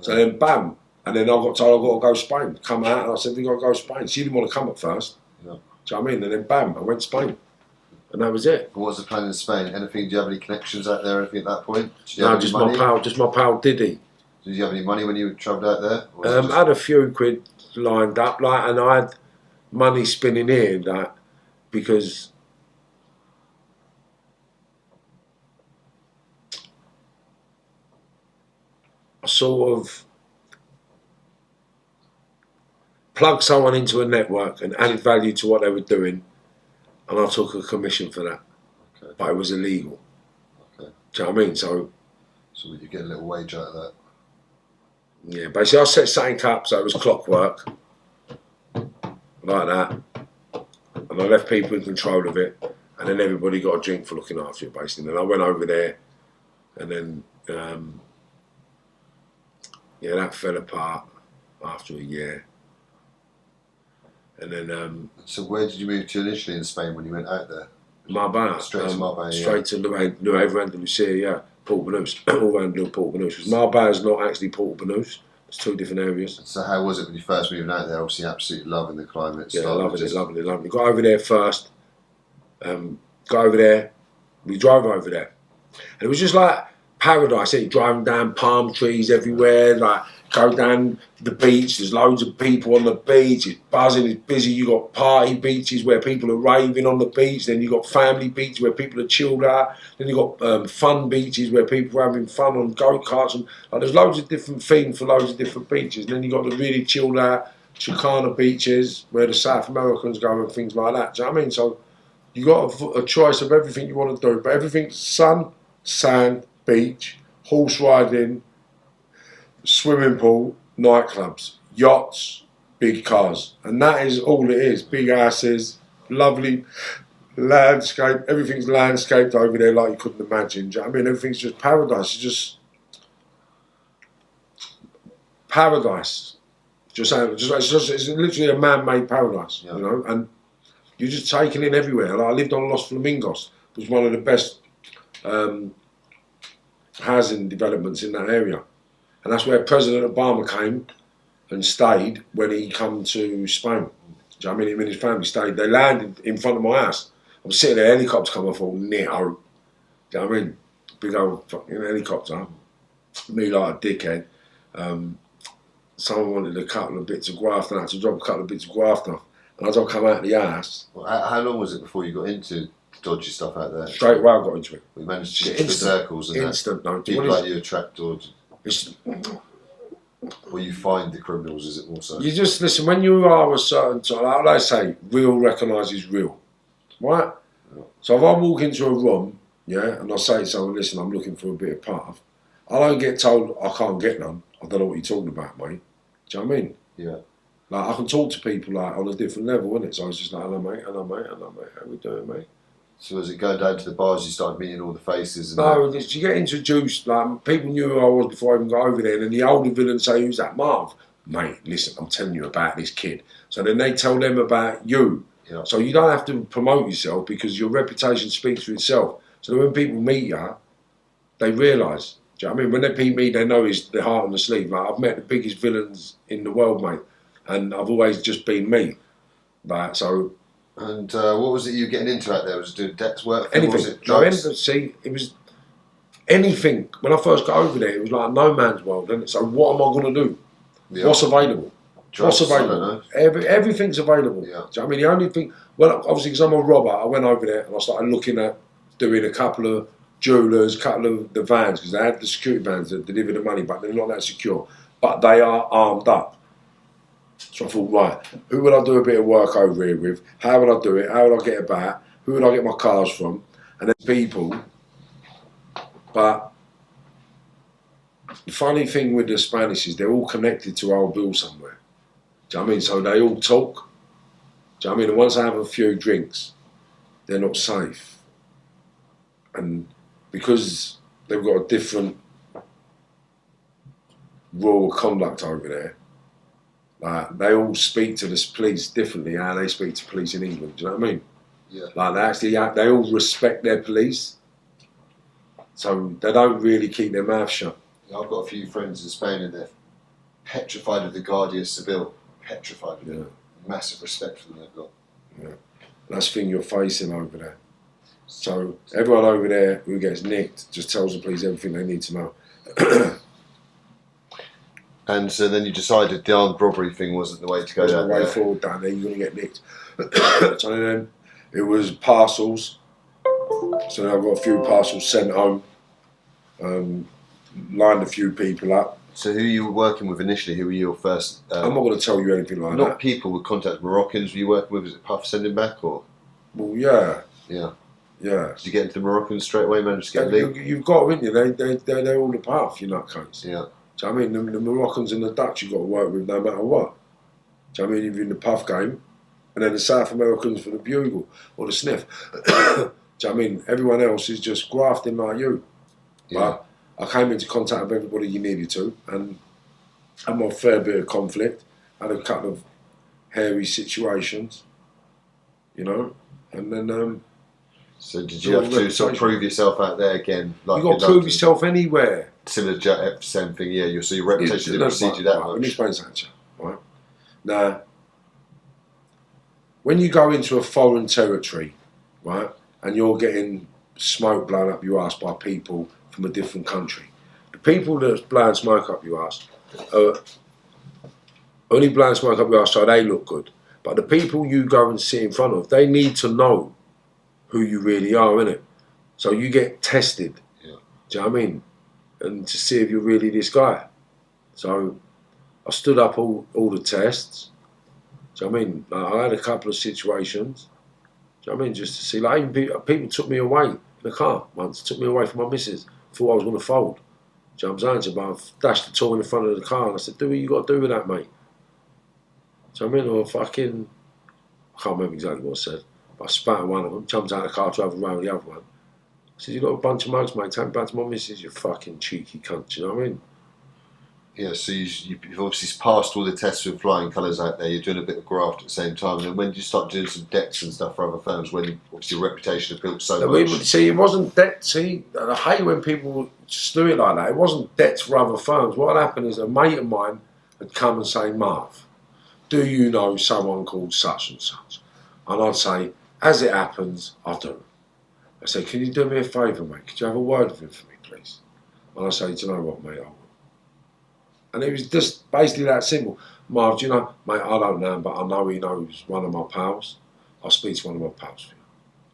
So then, bam. And then I got told I got to go to Spain. Come out, and I said, we got to go to Spain. She didn't want to come at first. Yeah. Do you know what I mean? And then, bam, I went to Spain. And that was it. What was the plan in Spain? Anything? Do you have any connections out there? Anything at that point? No, just my pal Diddy. Did you have any money when you travelled out there? I had a few quid lined up, and I had money spinning here, because I sort of plugged someone into a network and added value to what they were doing, and I took a commission for that. Okay. But it was illegal. Okay. Do you know what I mean? So you get a little wage out of that? Yeah, basically I set something up so it was clockwork, like that, and I left people in control of it, and then everybody got a drink for looking after it, basically. And then I went over there, and then, yeah, that fell apart. after a year. And then... so where did you move to initially in Spain when you went out there? Marbella. Straight to Marbella, Straight to Nueva Andalusia, yeah. Port Banús. All around Port Banús. Because Marbella's not actually Port Banús. It's two different areas. So how was it when you first moved out there? Obviously absolutely loving the climate. Yeah, loving it. Got over there first. Got over there. We drove over there. And it was just like paradise. Driving down palm trees everywhere, like go down the beach, there's loads of people on the beach, it's buzzing, it's busy. You got party beaches where people are raving on the beach, then you got family beaches where people are chilled out, then you got fun beaches where people are having fun on go-karts, and like, there's loads of different themes for loads of different beaches. And then you got the really chilled out Chicana beaches where the South Americans go and things like that. Do you know what I mean? So you got a choice of everything you want to do, but everything's sun, sand, beach, horse riding, swimming pool, nightclubs, yachts, big cars. And that is all it is. Big houses, lovely landscape. Everything's landscaped over there like you couldn't imagine. Do you know what I mean? Everything's just paradise. It's just paradise. It's literally a man-made paradise, you know, and you're just taking in everywhere. Like I lived on Los Flamingos. It was one of the best housing developments in that area. And that's where President Obama came and stayed when he come to Spain. Do you know what I mean? Him and his family stayed. They landed in front of my house. I was sitting there, helicopter come off all near. Do you know what I mean? Big old fucking helicopter. Me like a dickhead. Someone wanted a couple of bits of graft and I had to drop a couple of bits of graft off. And as I come out of the house... Well, how long was it before you got into dodgy stuff out there? Straight away I got into it. We managed to get into the circles and instant, that. No. People like you attract or Well, you find the criminals, is it more so? You just listen, when you are a certain time, like they say, real recognises real. Right? Yeah. So if I walk into a room, yeah, and I say to someone, listen, I'm looking for a bit of puff, I don't get told I can't get none. I don't know what you're talking about, mate. Do you know what I mean? Yeah. Like I can talk to people like on a different level, innit? So I was just like, hello mate, how we doing, mate? So as it going down to the bars, you started meeting all the faces? And no, you get introduced, like people knew who I was before I even got over there, and then the older villains say, who's that? Marv? Mate, listen, I'm telling you about this kid. So then they tell them about you. Yeah. So you don't have to promote yourself because your reputation speaks for itself. So when people meet you, they realise. Do you know what I mean? When they meet me, they know it's the heart on the sleeve. Like I've met the biggest villains in the world, mate, and I've always just been me. Like so. And what was it you were getting into out there? Was it doing Dex work? Anything. Was it drugs? See, it was anything. When I first got over there, it was like no man's world. And so, what am I going to do? Yeah. What's available? Drugs, what's available? Everything's available. Yeah. Do you know what I mean? The only thing, well, obviously, because I'm a robber, I went over there and I started looking at doing a couple of jewellers, a couple of the vans, because they had the security vans that deliver the money, but they're not that secure. But they are armed up. So I thought, right, who would I do a bit of work over here with? How would I do it? How would I get about? Who would I get my cars from? And then people. But the funny thing with the Spanish is they're all connected to Old Bill somewhere. Do you know what I mean? So they all talk. Do you know what I mean? And once they have a few drinks, they're not safe. And because they've got a different rule of conduct over there, they all speak to the police differently how they speak to police in England. Do you know what I mean? Yeah. Like they all respect their police, so they don't really keep their mouth shut. Yeah, I've got a few friends in Spain and they're petrified of the Guardia Civil. Petrified of them. Massive respect for them they've got. Yeah. That's the thing you're facing over there. So everyone over there who gets nicked just tells the police everything they need to know. And so then you decided the armed robbery thing wasn't the way to go down there. Way forward down there, you're going to get nicked. So then it was parcels. So then I got a few parcels sent home. Lined a few people up. So who you were working with initially? Who were your first? I'm not going to tell you anything like that. Not people with contact Moroccans. Were you working with? Was it Puff sending back or? Well, yeah. Yeah. Yeah. Did you get into the Moroccans straight away? Managed to get a link? You've got, haven't you? They're all the Puff, you nutcunts. Yeah. So I mean, the Moroccans and the Dutch you've got to work with no matter what. So I mean, if you're in the Puff game, and then the South Americans for the bugle or the sniff. So I mean, everyone else is just grafting like you. Yeah. But I came into contact with everybody you needed to, and had my fair bit of conflict, had a couple of hairy situations, you know, and then. So did you have to sort of prove yourself out there again? Like you got to prove yourself anywhere. Similar, same thing, yeah. So your reputation didn't precede you that much. Let me explain something to you, right? Now, when you go into a foreign territory, right, and you're getting smoke blown up your ass by people from a different country, the people that's blowing smoke up your ass are only blowing smoke up your ass so they look good. But the people you go and sit in front of, they need to know who you really are, innit? So you get tested. Yeah. Do you know what I mean? And to see if you're really this guy. So I stood up all the tests. Do you know what I mean? Like, I had a couple of situations. Do you know what I mean? Just to see, like, even people took me away in the car once, took me away from my missus, thought I was going to fold. Do you know what I'm saying? But I dashed the toy in the front of the car and I said, do what you got to do with that, mate. Do you know what I mean? Or fucking, I can't remember exactly what I said. But I spat at one of them, jumped out of the car, drove around with the other one. I said, you got a bunch of mugs, mate, take me back to my missus, you fucking cheeky cunt, do you know what I mean? Yeah, so you've obviously passed all the tests with flying colours out there, you're doing a bit of graft at the same time, and then when did you start doing some debts and stuff for other firms, when obviously your reputation had built so much? See, it wasn't debt, I hate when people just do it like that, it wasn't debts for other firms. What happened is a mate of mine had come and say, Marv, do you know someone called such and such? And I'd say, as it happens, I do. I say, can you do me a favour, mate? Could you have a word with him for me, please? And I say, do you know what, mate? I will. And it was just basically that simple. Marv, do you know, mate, I don't know him, but I know he knows one of my pals. I'll speak to one of my pals for you.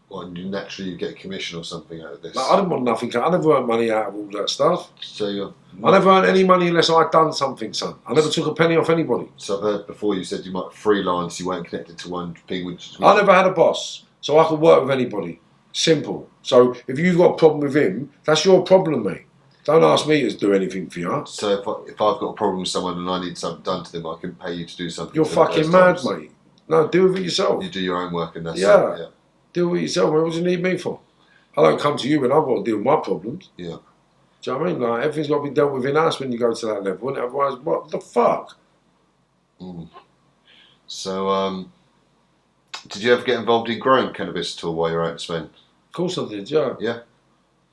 Well, and naturally you get a commission or something out of this. Like, I didn't want nothing. I never earned money out of all that stuff. So I never earned any money unless I'd done something, son. I never took a penny off anybody. So I've heard before you said you might freelance, you weren't connected to one thing. Which I never had a boss, so I could work with anybody. Simple. So if you've got a problem with him, that's your problem, mate. Don't ask me to do anything for you. So if I've got a problem with someone and I need something done to them, I can pay you to do something. You're fucking mad, mate. No, do it for yourself. You do your own work and that's it. Yeah. Do it yourself, mate. What do you need me for? I don't come to you when I've got to deal with my problems. Yeah. Do you know what I mean? Like, everything's got to be dealt with in us when you go to that level, isn't it? Otherwise, what the fuck? Mm. So, did you ever get involved in growing cannabis at all while you were out in Spain? Of course I did, yeah. Yeah?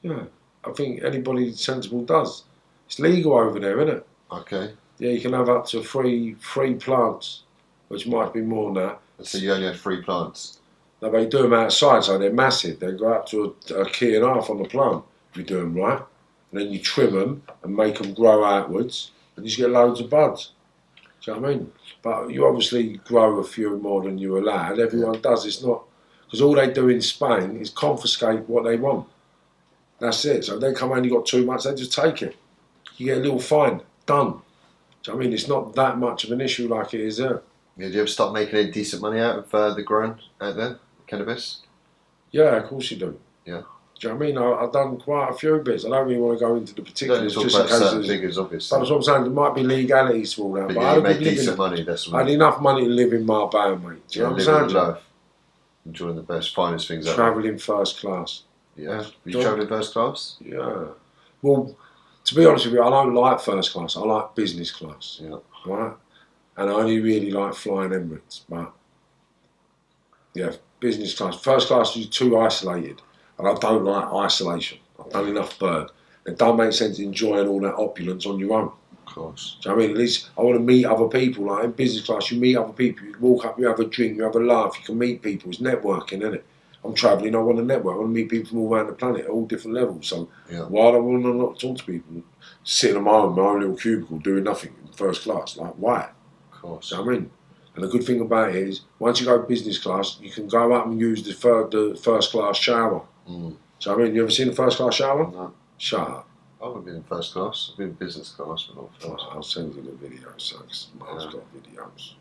Yeah. I think anybody sensible does. It's legal over there, isn't it? Okay. Yeah, you can have up to three plants, which might be more than that. So you only had 3 plants? Now, they do them outside, so they're massive. They go up to a key and a half on the plant if you do them right. And then you trim them and make them grow outwards, and you just get loads of buds. Do you know what I mean? But you obviously grow a few more than you're allowed. Everyone does. It's not, because all they do in Spain is confiscate what they want. That's it. So if they come in and you got too much, they just take it. You get a little fine. Done. Do you know what I mean? It's not that much of an issue like it is there. Yeah, did you ever start making any decent money out of the growing out there, cannabis? Yeah, of course you do. Yeah. Do you know what I mean? I've done quite a few bits. I don't really want to go into the particulars. Don't talk about certain figures, obviously. That's what I'm saying. There might be legalities to all that. But But yeah, I you had made decent money. That's what I had enough money to live in Marbella, mate. Do you know what I'm saying? Enjoying the best, finest things out there. Travelling first class. Yeah. Were you travelling first class? Yeah. Well, to be honest with you, I don't like first class. I like business class. Yeah. Right? And I only really like flying Emirates. But, yeah, business class. First class is too isolated. And I don't like isolation. I've done enough bird. It don't make sense enjoying all that opulence on your own. Of course. Do you know what I mean? At least I want to meet other people. Like in business class, you meet other people. You walk up, you have a drink, you have a laugh. You can meet people. It's networking, isn't it? I'm travelling. I want to network. I want to meet people from all around the planet at all different levels. So why do I want to not talk to people? Sitting on my own little cubicle doing nothing in first class. Like why? Of course. Do you know what I mean? And the good thing about it is, once you go business class, you can go up and use the first class shower. Mm. So I mean, you ever seen a first class shower? No. Shut up. I haven't been in first class. I've been in business class, but not first. I'll send you the video, so Mark's got videos.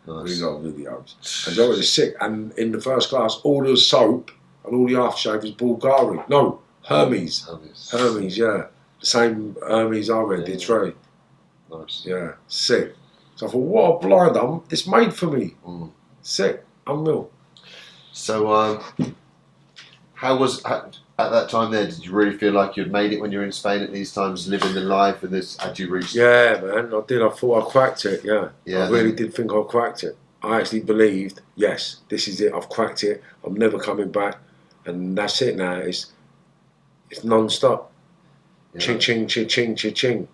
Nice. We got videos. And that was sick. And in the first class, all the soap and all the aftershave is Bulgari. No, Hermes. Hermes, yeah. The same Hermes I wear, Detroit. Nice. Yeah, sick. So I thought, what a blind, it's made for me. Mm. Sick, unreal. So, how was At that time there, did you really feel like you'd made it when you were in Spain at these times, living the life, and this, had you reached... Yeah, man, I did. I thought I cracked it, yeah. Yeah, I really did think I cracked it. I actually believed, yes, this is it, I've cracked it, I'm never coming back, and that's it now. It's non-stop. Yeah. Ching, ching, ching, ching, ching, ching.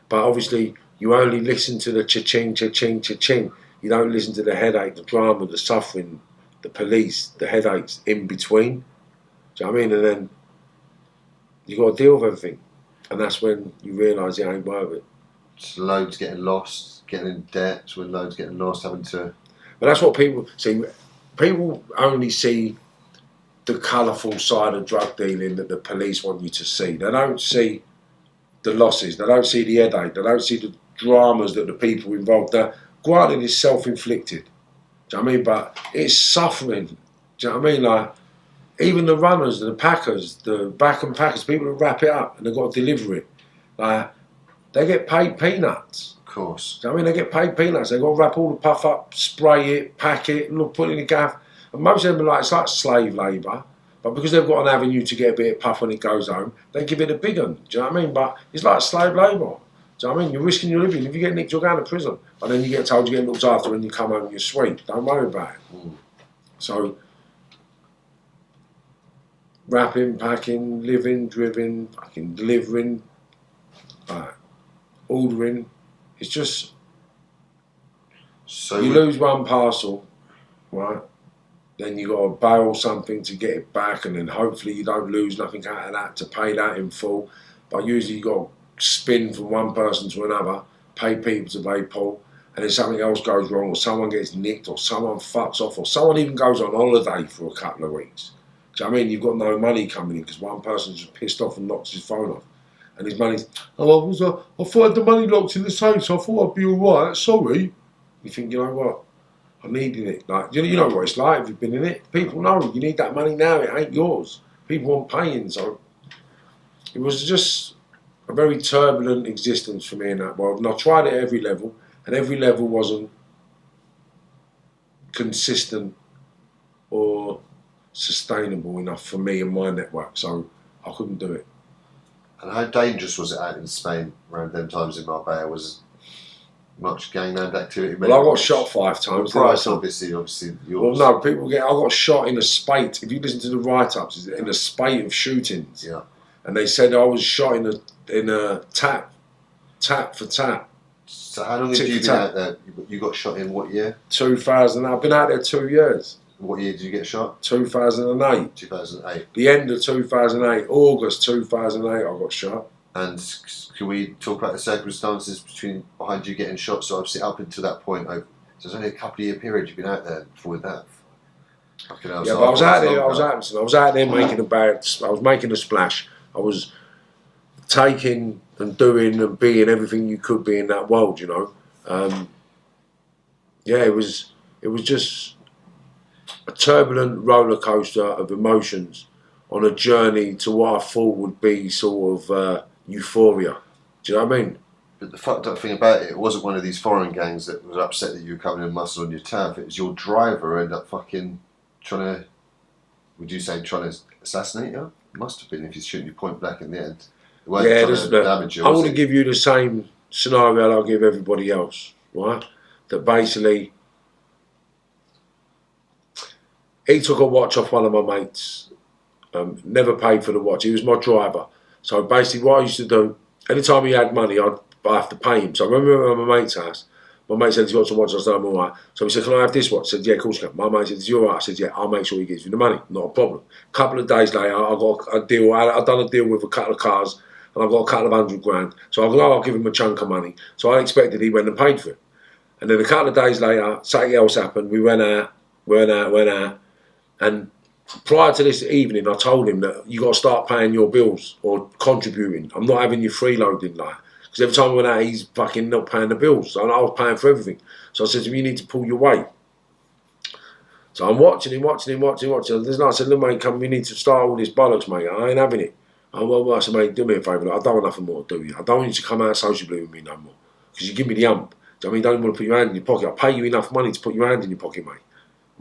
But obviously, you only listen to the cha-ching, cha-ching, cha-ching. You don't listen to the headache, the drama, the suffering, the police, the headaches in between. Do you know what I mean? And then you got to deal with everything, and that's when you realise it ain't worth it. Just loads getting lost, getting in debt, when loads getting lost, having to... But that's what people see. People only see the colourful side of drug dealing that the police want you to see. They don't see the losses. They don't see the headache. They don't see the dramas that the people involved. Granted, it's self-inflicted. Do you know what I mean? But it's suffering. Do you know what I mean? Like, even the runners, the packers, the back and packers, people that wrap it up and they've got to deliver it. Like, they get paid peanuts. Of course. Do you know what I mean? They get paid peanuts. They've got to wrap all the puff up, spray it, pack it, look, put it in the gaff. And most of them are like, it's like slave labour. But because they've got an avenue to get a bit of puff when it goes home, they give it a big one. Do you know what I mean? But it's like slave labour. Do you know what I mean? You're risking your living. If you get nicked, you're going to prison. And then you get told you're getting looked after and you come home and you're sweet. Don't worry about it. So, wrapping, packing, living, driving, fucking delivering, ordering. It's just, So you lose one parcel, right? Then you got to borrow something to get it back, and then hopefully you don't lose nothing out of that to pay that in full. But usually you got to spin from one person to another, pay people to pay Paul, and then something else goes wrong, or someone gets nicked, or someone fucks off, or someone even goes on holiday for a couple of weeks. Do you know what I mean? You've got no money coming in because one person's just pissed off and knocks his phone off. And his money's, I thought I had the money locked in the safe, so I thought I'd be alright, sorry. You think, you know what? I needed it. Like, you know what it's like if you've been in it. People know you need that money now, it ain't yours. People aren't paying, so it was just a very turbulent existence for me in that world. And I tried it at every level, and every level wasn't consistent or sustainable enough for me and my network, so I couldn't do it. And how dangerous was it out in Spain around them times in Marbella? Was much gangland activity? Well, I got shot 5 times. Well, price, obviously yours. Well, no, people get. I got shot in a spate. If you listen to the write-ups, in a spate of shootings. Yeah. And they said I was shot in a tap for tap. So how long have you been out there? You got shot in what year? 2000. I've been out there 2 years. What year did you get shot? 2008. 2008. The end of 2008, August 2008, I got shot. And can we talk about the circumstances behind you getting shot? So obviously up until that point, so it's only a couple of year period you've been out there before that. Yeah, but I was out there. I was out there making I was making a splash. I was taking and doing and being everything you could be in that world. You know. Yeah, it was just a turbulent roller coaster of emotions on a journey to what I thought would be sort of euphoria. Do you know what I mean? But the fucked up thing about it wasn't one of these foreign gangs that was upset that you were coming in muscle on your turf. It was your driver who ended up fucking trying to assassinate you? Must have been if he's shooting you point blank in the end. Yeah, I want to give you the same scenario I'll give everybody else, right? That basically, he took a watch off one of my mates. Never paid for the watch. He was my driver. So basically what I used to do, anytime he had money, I'd have to pay him. So I remember at my mate's house, my mate said, he's got some watch. I said, I'm all right. So he said, can I have this watch? I said, yeah, of course you can. My mate said, is you all right? I said, yeah, I'll make sure he gives you the money. Not a problem. A couple of days later, I got a deal. I'd done a deal with a couple of cars and I got a couple of $100 grand. So I go, I'll give him a chunk of money. So I expected he went and paid for it. And then a couple of days later, something else happened. We went out. And prior to this evening, I told him that you got to start paying your bills or contributing. I'm not having you freeloading like. Because every time we went out, he's fucking not paying the bills. So I was paying for everything. So I said to him, you need to pull your weight. So I'm watching him. I said, look, mate, come, we need to start all this bollocks, mate. I ain't having it. I said, mate, do me a favour. I don't want nothing more to do with you. I don't want you to come out sociably with me no more. Because you give me the hump. Do you know what I mean? Don't want to put your hand in your pocket. I'll pay you enough money to put your hand in your pocket, mate.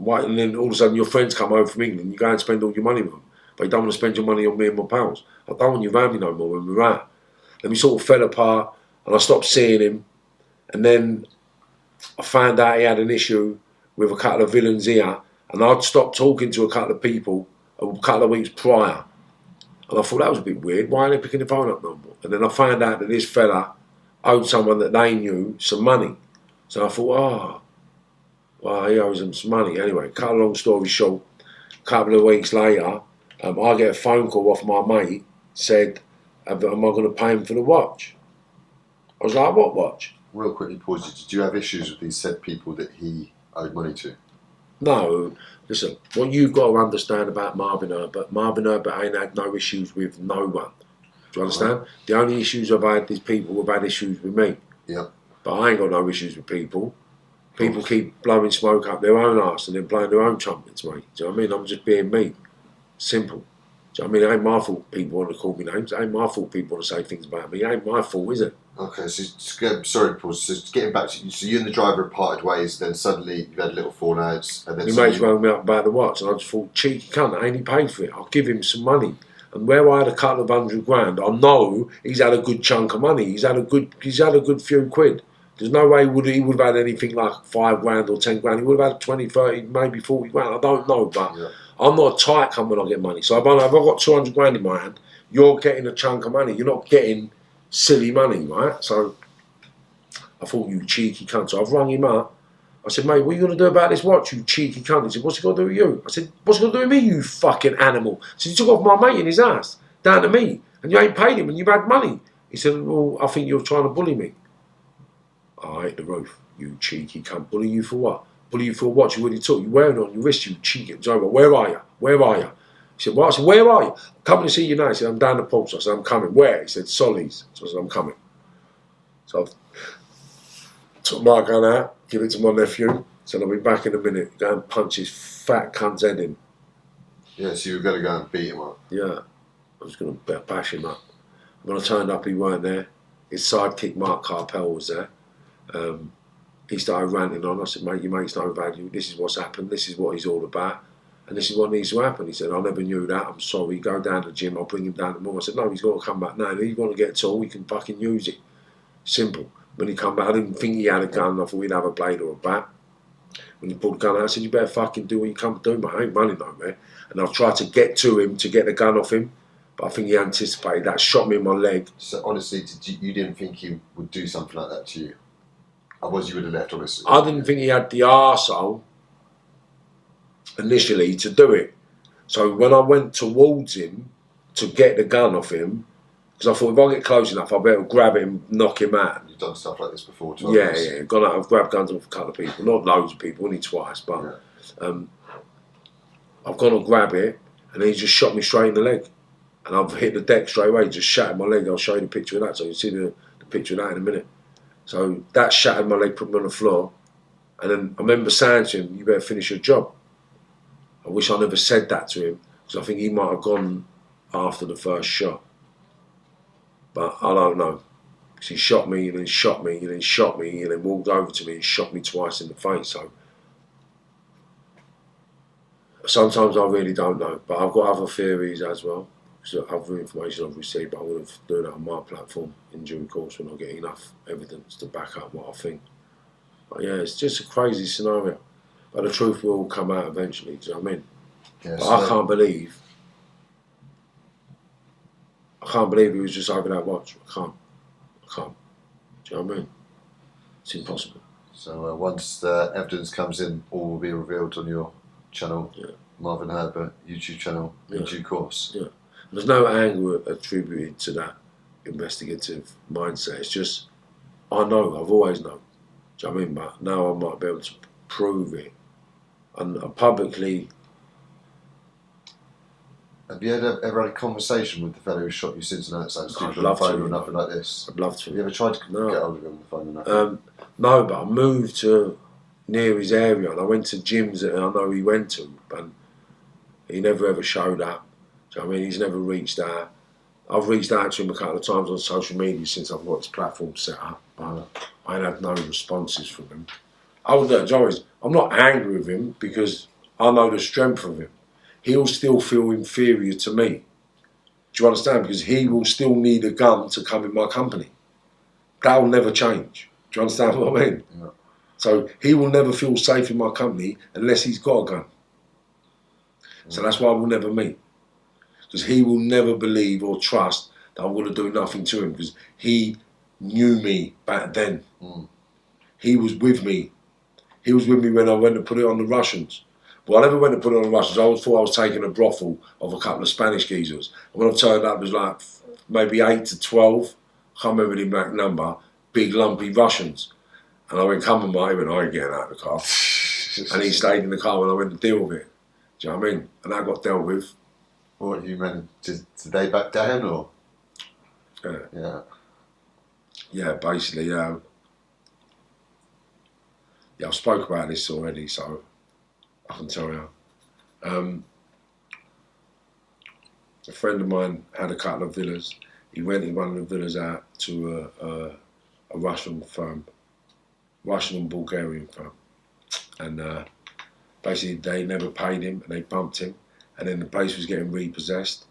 And then all of a sudden your friends come home from England, you go and spend all your money with them. but you don't want to spend your money on me and my pals. I don't want you around me no more when we're out. And we sort of fell apart, and I stopped seeing him. And then I found out he had an issue with a couple of villains here, and I'd stopped talking to a couple of people a couple of weeks prior. And I thought that was a bit weird. Why are they picking the phone up no more? And then I found out that this fella owed someone that they knew some money. So I thought, well, he owes them some money. Anyway, cut a long story short, a couple of weeks later, I get a phone call off my mate, said, am I going to pay him for the watch? I was like, what watch? Real quickly pause you. Did you have issues with these said people that he owed money to? No. Listen, what you've got to understand about Marvin Herbert ain't had no issues with no one. Do you understand? Right. The only issues I've had is people who've had issues with me. Yeah. But I ain't got no issues with people. People keep blowing smoke up their own arse and then blowing their own trumpets, mate. Do you know what I mean? I'm just being me. Simple. Do you know what I mean? It ain't my fault people want to call me names. It ain't my fault people want to say things about me. It ain't my fault, is it? Okay, so sorry, Paul. So getting back to you, so you and the driver parted ways. Then suddenly you had little fallouts, and then he mates rang me up about the watch, and I just thought, cheeky cunt, ain't he paid for it? I'll give him some money. And where I had a couple of $100 grand, I know he's had a good chunk of money. He's had a good few quid. There's no way he would have had anything like $5 grand or 10 grand. He would have had 20, 30, maybe 40 grand. I don't know, but yeah. I'm not a tight cunt when I get money. So if I've got 200 grand in my hand, you're getting a chunk of money. You're not getting silly money, right? So I thought, you cheeky cunt. So I've rung him up. I said, mate, what are you going to do about this watch, you cheeky cunt? He said, what's it got to do with you? I said, what's it got to do with me, you fucking animal? So he took off my mate in his ass, down to me, and you ain't paid him and you've had money. He said, well, I think you're trying to bully me. I hate the roof, you cheeky cunt. Bully you for what? Bully you for a watch you already took. You wearing it on your wrist, you cheeky. Where are you? Where are you? He said, well, I said, where are you? I'm coming to see you now. He said, I'm down the pulse. I said, I'm coming. Where? He said, Solly's. So I said, I'm coming. So I took my gun out, give it to my nephew, said, I'll be back in a minute. Go and punch his fat cunt's head in. Yeah, so you were going to go and beat him up? Yeah, I was going to bash him up. When I turned up, he weren't there. His sidekick, Mark Carpel, was there. He started ranting on. I said, mate, your mate's no value. This is what's happened. This is what he's all about. And this is what needs to happen. He said, I never knew that. I'm sorry. Go down to the gym. I'll bring him down to the mall. I said, no, he's got to come back now. He's going to get tall. He can fucking use it. Simple. When he come back, I didn't think he had a gun. I thought he'd have a blade or a bat. When he pulled the gun out, I said, you better fucking do what you come to do, mate. I ain't running nowhere. And I tried to get to him to get the gun off him. But I think he anticipated that. Shot me in my leg. So honestly, you didn't think he would do something like that to you? Otherwise you would have left, honestly. I didn't think he had the arsehole initially to do it. So when I went towards him to get the gun off him, because I thought if I get close enough, I'll be able to grab him, knock him out. You've done stuff like this before, too? Yeah. Gone out, I've grabbed guns off a couple of people, not loads of people, only twice, but yeah. I've gone to grab it, and he just shot me straight in the leg, and I've hit the deck straight away. Just shattered my leg. I'll show you the picture of that, so you see the picture of that in a minute. So that shattered my leg, put me on the floor, and then I remember saying to him, you better finish your job. I wish I never said that to him, because I think he might have gone after the first shot. But I don't know. Because he shot me, and then shot me, and then shot me, and then walked over to me and shot me twice in the face. So sometimes I really don't know. But I've got other theories as well. Other information I've received, but I would have done that on my platform in due course when I get enough evidence to back up what I think. But yeah, it's just a crazy scenario. But the truth will come out eventually, do you know what I mean? Yes, but I can't believe he was just over that watch. I can't. Do you know what I mean? It's impossible. So once the evidence comes in, all will be revealed on your channel, Marvin Herbert YouTube channel, in due course. Yeah. There's no anger attributed to that investigative mindset. It's just, I know, I've always known. Do you know what I mean? But now I might be able to prove it. And publicly. Have you ever had a conversation with the fellow who shot you since an outside I'd love to, or nothing like this? I'd love to. Have you ever tried to get hold of him on the phone or nothing? No, but I moved to near his area and I went to gyms that I know he went to, and he never ever showed up. Do you know what I mean? He's never reached out. I've reached out to him a couple of times on social media since I've got his platform set up, but I ain't had no responses from him. I'm not angry with him because I know the strength of him. he'll still feel inferior to me. Do you understand? Because he will still need a gun to come in my company. That will never change. Do you understand what I mean? Yeah. So he will never feel safe in my company unless he's got a gun. So that's why we'll never meet. Because he will never believe or trust that I'm going to do nothing to him, because he knew me back then. He was with me. He was with me when I went to put it on the Russians. But I never went to put it on the Russians. I always thought I was taking a brothel of a couple of Spanish geezers. And when I turned up, it was like maybe 8 to 12. I can't remember the exact number. Big lumpy Russians. And I went, come on, mate. He went, I ain't getting out of the car. And he stayed in the car when I went to deal with it. Do you know what I mean? And that got dealt with. What you meant? Did they back down or? Yeah. Yeah, basically, yeah. Yeah, I've spoke about this already, so I can tell you. A friend of mine had a couple of villas. He rented one of the villas out to a Russian firm, Russian and Bulgarian firm. And basically they never paid him and they bumped him. And then the place was getting repossessed.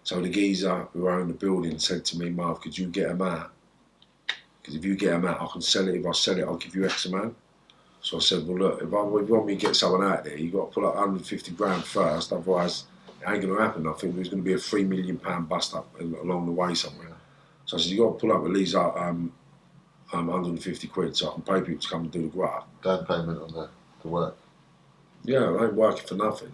So the geezer who owned the building said to me, Marv, could you get him out? Because if you get him out, I can sell it. If I sell it, I'll give you X amount. So I said, well, look, if you want me to get someone out there, you've got to put up 150 grand first, otherwise it ain't going to happen. I think there's going to be a £3 million bust up along the way somewhere. So I said, you've got to pull up at least 150 quid so I can pay people to come and do the graft. Down payment on the work. Yeah, I ain't working for nothing.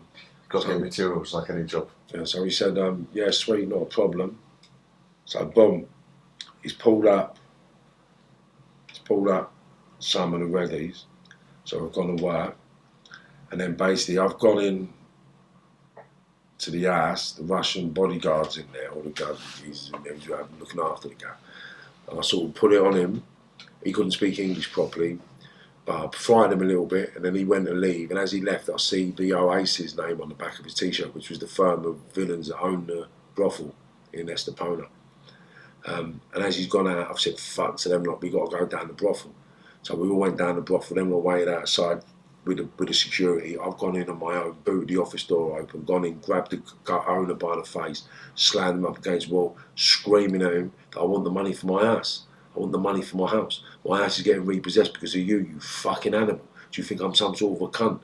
Got to get materials like any job. Yeah, so he said, yeah, sweet, not a problem. So boom, he's pulled up some of the readies. So I've gone to work, and then basically I've gone in to the house, the Russian bodyguards in there, all the guys in there looking after the guy. And I sort of put it on him. He couldn't speak English properly, but I fried him a little bit, and then he went to leave. And as he left, I see the Oasis name on the back of his t-shirt, which was the firm of villains that owned the brothel in Estepona. And as he's gone out, I've said, fuck to them, like, we got to go down the brothel. So we all went down the brothel, then we waited outside with the security. I've gone in on my own, booted the office door open, gone in, grabbed the owner by the face, slammed him up against the wall, screaming at him that I want the money for my house. I want the money for my house. My house is getting repossessed because of you, you fucking animal. Do you think I'm some sort of a cunt?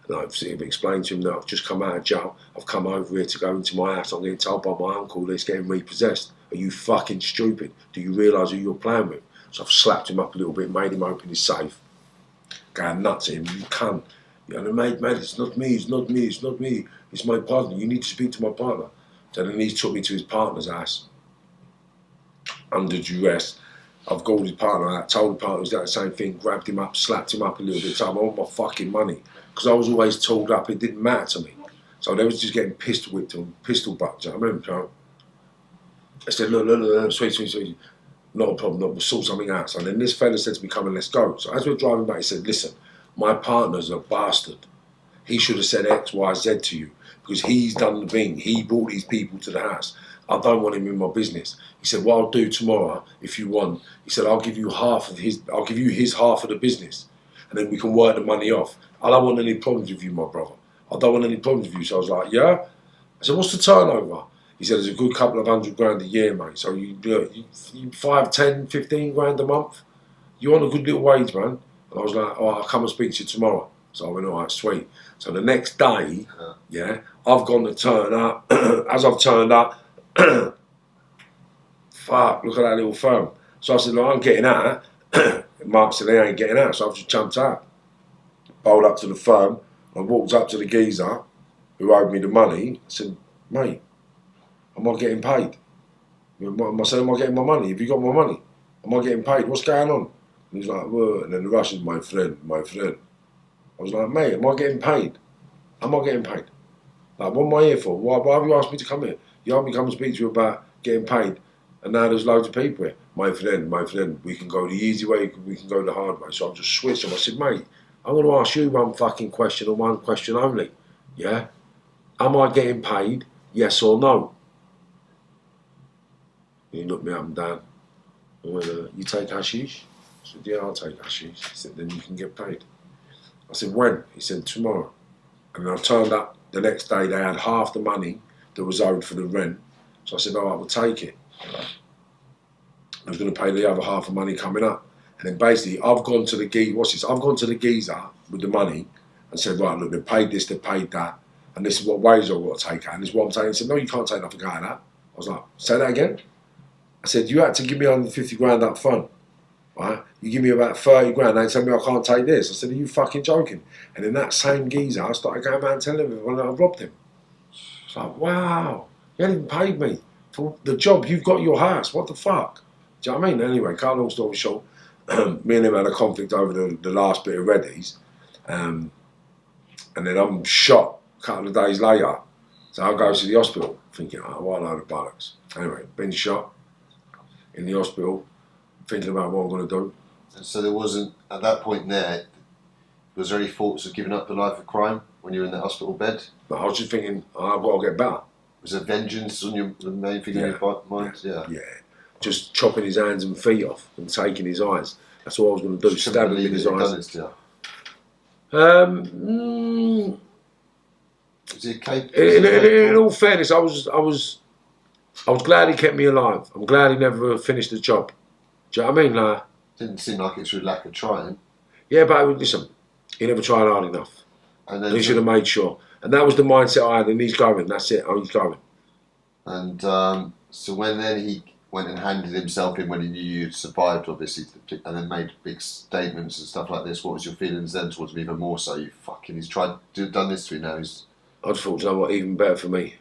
And I've explained to him that I've just come out of jail. I've come over here to go into my house. I'm getting told by my uncle that it's getting repossessed. Are you fucking stupid? Do you realise who you're playing with? So I've slapped him up a little bit, made him open his safe. Going nuts at him, you cunt. You know, mate, it's not me, it's not me, it's not me. It's my partner, you need to speak to my partner. So then he took me to his partner's house. Under duress. I've called his partner out, told the partner he's got the same thing, grabbed him up, slapped him up a little bit, told him I want my fucking money. Because I was always tooled up, it didn't matter to me. So they was just getting pistol whipped and pistol bucked, you know what I mean? So I said, look, sweet. Not a problem, we'll sort something out. So then this fella said to me, come and let's go. So as we're driving back, he said, listen, my partner's a bastard. He should have said X, Y, Z to you because he's done the thing. He brought these people to the house. I don't want him in my business. He said, what I'll do tomorrow, if you want, he said, I'll give you his half of the business and then we can work the money off. I don't want any problems with you, my brother. I don't want any problems with you. So I was like, yeah? I said, what's the turnover? He said, there's a good couple of $100 a year, mate. So you 5, 10, 15 grand a month. You want a good little wage, man. And I was like, oh, I'll come and speak to you tomorrow. So I went, all right, sweet. So the next day, yeah, I've gone to turn up. As I've turned up, fuck, look at that little firm. So I said, look, I'm getting out. Mark said, they ain't getting out. So I've just jumped out. Bowled up to the firm. I walked up to the geezer who owed me the money. I said, mate, am I getting paid? I said, am I getting my money? Have you got my money? Am I getting paid? What's going on? And he's like, well, and then the Russian's my friend. I was like, mate, am I getting paid? Am I getting paid? Like, what am I here for? Why have you asked me to come here? You asked me to come and speak to you about getting paid, and now there's loads of people here. My friend, we can go the easy way, we can go the hard way. So I've just switched him. I said, mate, I'm going to ask you one fucking question and one question only. Yeah? Am I getting paid? Yes or no? He looked me up and down. I went, you take hashish? I said, yeah, I'll take hashish. He said, then you can get paid. I said, when? He said, tomorrow. And I turned up the next day they had half the money that was owed for the rent. So I said, all right, we'll take it. I was going to pay the other half of money coming up. And then basically, I've gone to the geezer with the money and said, right, look, they've paid this, they've paid that, and this is what wages I've got to take out, and this is what I'm taking. He said, no, you can't take nothing out of that. I was like, say that again? I said, you had to give me 150 grand up front, right? You give me about 30 grand, they tell me I can't take this. I said, are you fucking joking? And then that same geezer, I started going around telling everyone that I robbed him. It's like, wow, you haven't even paid me for the job. You've got your house. What the fuck? Do you know what I mean? Anyway, cut a long story short, me and him had a conflict over the last bit of Reddy's. And then I'm shot a couple of days later. So I go to the hospital thinking, oh, what a load of bollocks. Anyway, been shot in the hospital, thinking about what I'm going to do. And so there wasn't, at that point there, was there any thoughts of giving up the life of crime when you were in the hospital bed? But I was just thinking, oh, I've got to get better. Was there vengeance on the main thing in your mind? Yeah. Just chopping his hands and feet off and taking his eyes. That's what I was going to do, stab him in his eyes. In all fairness, I was glad he kept me alive. I'm glad he never finished the job. Do you know what I mean? Didn't seem like it's through lack of trying. Yeah, but listen, he never tried hard enough. And he should have made sure. And that was the mindset I had, and he's going. That's it. He's going. And so when then he went and handed himself in when he knew you'd survived, obviously, and then made big statements and stuff like this, what was your feelings then towards him even more so? You fucking, he's done this to me now. I just thought, you know what, even better for me.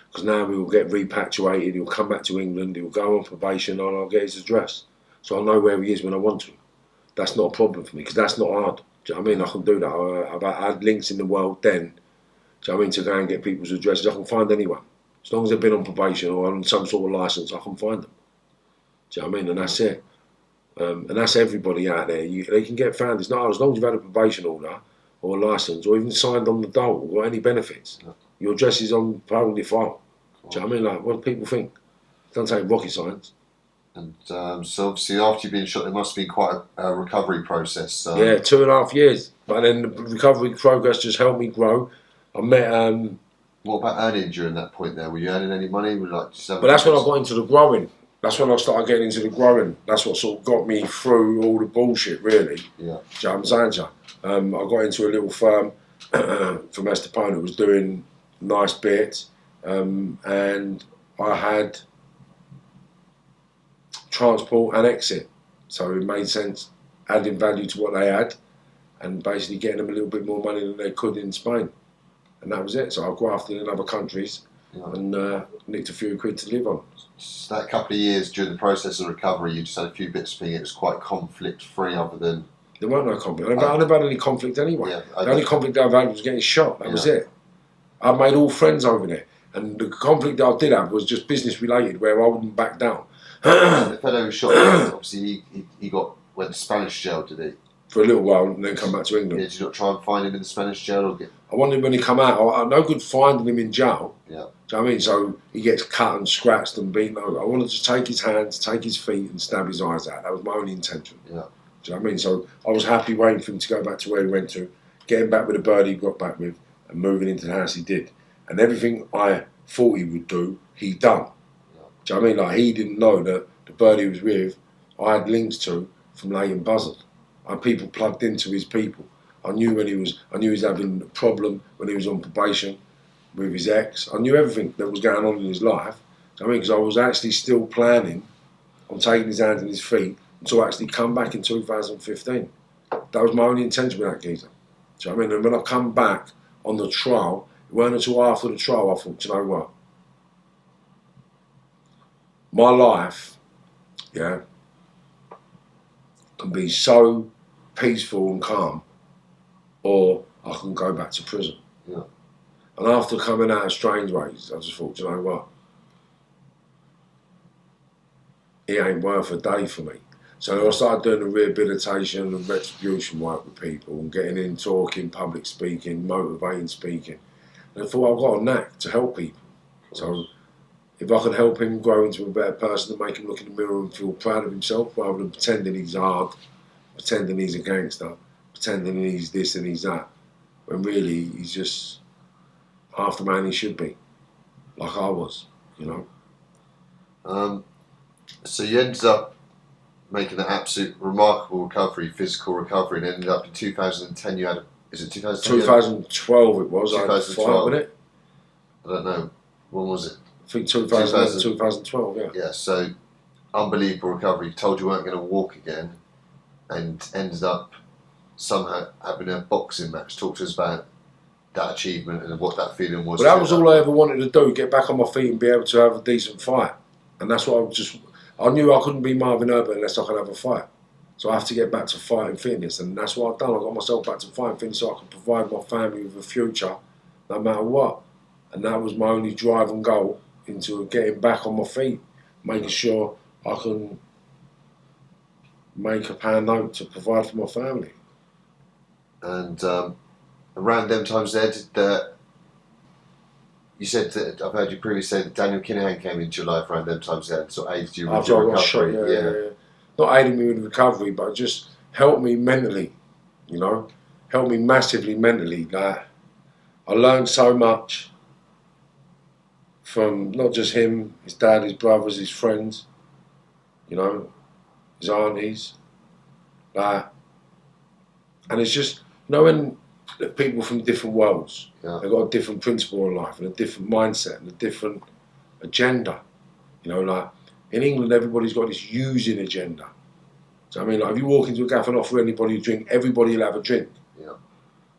Because now we will get repatriated, he'll come back to England, he'll go on probation, and I'll get his address. So I'll know where he is when I want to. That's not a problem for me, because that's not hard. Do you know what I mean? I can do that. I had links in the world then, do you know what I mean, to go and get people's addresses. I can find anyone. As long as they've been on probation or on some sort of licence, I can find them. Do you know what I mean? And that's it. And that's everybody out there. They can get found. It's not hard. As long as you've had a probation order or a licence or even signed on the dole or any benefits, your address is on your file. Do you know what I mean? Like, what do people think? It doesn't take rocket science. And so obviously after you've been shot, there must have been quite a recovery process. Yeah, 2.5 years. But then the recovery progress just helped me grow. I met... what about earning during that point there? Were you earning any money? But that's when I got into the growing. That's when I started getting into the growing. That's what sort of got me through all the bullshit, really. Yeah. Do you know what I'm saying to you? I got into a little firm from Estepona that was doing nice bits. And I had transport and exit. So it made sense adding value to what they had and basically getting them a little bit more money than they could in Spain. And that was it. So I grafted in other countries and nicked a few quid to live on. So that couple of years during the process of recovery, you just had a few bits of thing. It was quite conflict-free other than... There weren't no conflict. I never had any conflict anyway. The only conflict I've had was getting shot. That was it. I made all friends over there. And the conflict that I did have was just business-related, where I wouldn't back down. The fellow who shot, obviously, he went to Spanish jail, did he? For a little while and then come back to England. Yeah, did you not try and find him in the Spanish jail? Or I wanted him when he come out. I'm no good finding him in jail. Yeah. Do you know what I mean? So he gets cut and scratched and beaten over. I wanted to take his hands, take his feet and stab his eyes out. That was my only intention. Yeah. Do you know what I mean? So I was happy waiting for him to go back to where he went to, getting back with the bird he got back with and moving into the house he did. And everything I thought he would do, he done. Yeah. Do you know what I mean? Like, he didn't know that the bird he was with, I had links to from Leighton Buzzard. I had people plugged into his people. I knew he was having a problem when he was on probation with his ex. I knew everything that was going on in his life. I mean, because I was actually still planning on taking his hands and his feet until I actually come back in 2015. That was my only intention with that geezer. Do you know what I mean? And when I come back on the trial, it weren't until after the trial I thought, do you know what? My life, can be so peaceful and calm, or I can go back to prison. Yeah. And after coming out of Strangeways, I just thought, do you know what? It ain't worth a day for me. So I started doing the rehabilitation and retribution work with people and getting in, talking, public speaking, motivating speaking. And I thought I've got a knack to help people. So if I can help him grow into a better person and make him look in the mirror and feel proud of himself rather than pretending he's hard, pretending he's a gangster, pretending he's this and he's that, when really he's just half the man he should be, like I was, So you ended up making an absolute remarkable recovery, physical recovery, and ended up in 2010. You had, is it 2010? 2012 it was. 2012. I had a fight with it. I don't know. When was it? I think 2012, yeah. Yeah, so unbelievable recovery. You told you weren't going to walk again, and ended up somehow having a boxing match. Talk to us about that achievement and what that feeling was. But that was all I ever wanted to do, get back on my feet and be able to have a decent fight. And that's what I knew I couldn't be Marvin Herbert unless I could have a fight. So I have to get back to fighting fitness, and that's what I've done. I got myself back to fighting fitness so I could provide my family with a future no matter what. And that was my only drive and goal into getting back on my feet, making sure I can make a pound note to provide for my family. And around them times there, you said that, I've heard you previously say that Dale Cregan came into your life around them times there and sort of aided you with your recovery. Yeah. Not aiding me with recovery, but just helped me mentally, helped me massively mentally. Like, I learned so much from not just him, his dad, his brothers, his friends, his aunties. Like, and it's just, when people from different worlds, they've got a different principle in life and a different mindset and a different agenda. Like in England, everybody's got this using agenda. So I mean, like if you walk into a cafe and offer anybody a drink, everybody will have a drink. Yeah.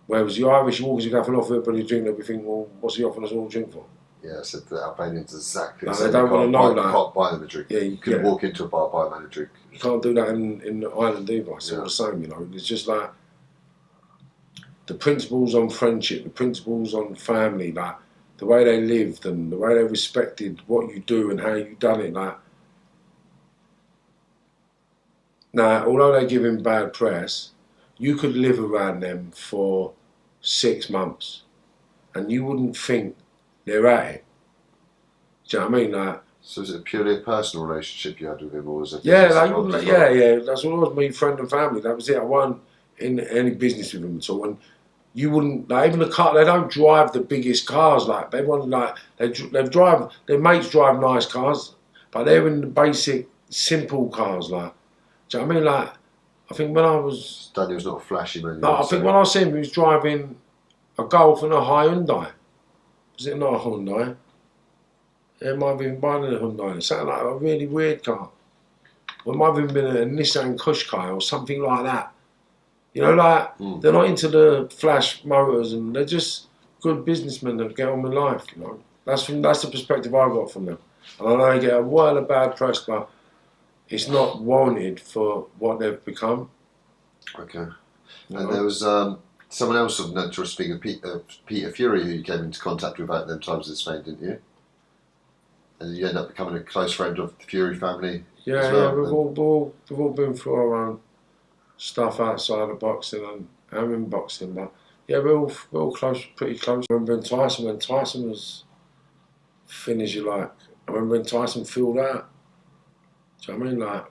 Whereas the Irish, you walk into a cafe and offer everybody a drink, they'll be thinking, well, what's he offering us all a drink for? Yeah, I said the Albanians exactly. Like, they don't want to know that. You can't buy them a drink. Yeah, you can walk into a bar, buy a man a drink. You can't do that in Ireland either. It's all the same, It's just like the principles on friendship, the principles on family, like the way they lived and the way they respected what you do and how you done it. Like, now, although they give him bad press, you could live around them for 6 months and you wouldn't think they're at it. Do you know what I mean? Like, so is it purely a personal relationship you had with him, or was it? Yeah, that's what it was. Me, friend and family. That was it. I wasn't in any business with him at all. And you wouldn't, like, even the car. They don't drive the biggest cars. Like they want, like they drive. Their mates drive nice cars, but they're in the basic, simple cars. Like, do you know what I mean? Like, I think when I was, Daniel's not a flashy man. No, I think when I see him, he was driving a Golf and a Hyundai. Was it not a Hyundai? It might have been buying a Hyundai. It sounded like a really weird car. It might have been a Nissan Qashqai or something like that. They're not into the flash motors, and they're just good businessmen that get on with life. That's the perspective I got from them. And I know they get a while of bad press, but it's not warranted for what they've become. Okay. And there was someone else of note, speaking of Peter Fury, who you came into contact with at them times in Spain, didn't you? And you end up becoming a close friend of the Fury family. Yeah, as well. We've all been through our own stuff outside of boxing and in boxing, but yeah, we're all close, pretty close. I remember when Tyson was thin as you like. I remember when Tyson filled out. Do you know what I mean? Like,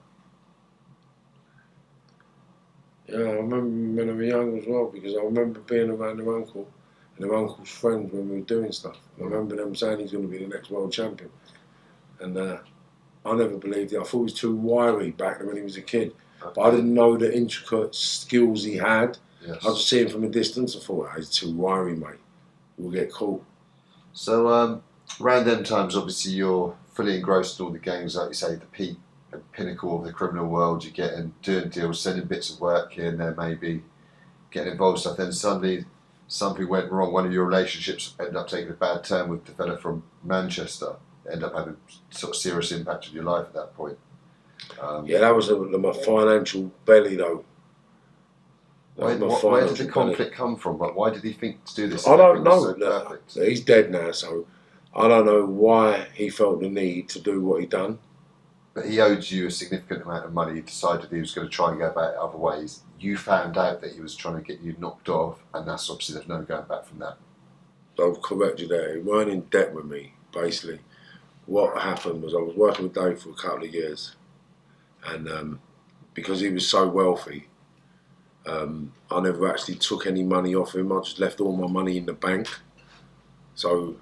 yeah, I remember when I was young as well, because I remember being around their uncle and their uncle's friends when we were doing stuff. I remember them saying he's going to be the next world champion. And I never believed it. I thought he was too wiry back then when he was a kid. Okay. But I didn't know the intricate skills he had. Yes. I was seeing him from a distance. I thought, he's too wiry, mate. We'll get caught. So, around them times, obviously, you're fully engrossed in all the gangs, like you say, the pinnacle of the criminal world. You're getting, doing deals, sending bits of work here and there, maybe getting involved stuff. Then suddenly something went wrong. One of your relationships ended up taking a bad turn with the fella from Manchester. End up having sort of serious impact on your life at that point. Yeah, that was my financial belly, though. Where did the conflict come from? But why did he think to do this? I don't know. So he's dead now, so I don't know why he felt the need to do what he done. But he owed you a significant amount of money. He decided he was going to try and go about it other ways. You found out that he was trying to get you knocked off, and that's obviously there's no going back from that. I'll correct you there. He weren't in debt with me, basically. What happened was I was working with Dave for a couple of years, and because he was so wealthy, I never actually took any money off him. I just left all my money in the bank, So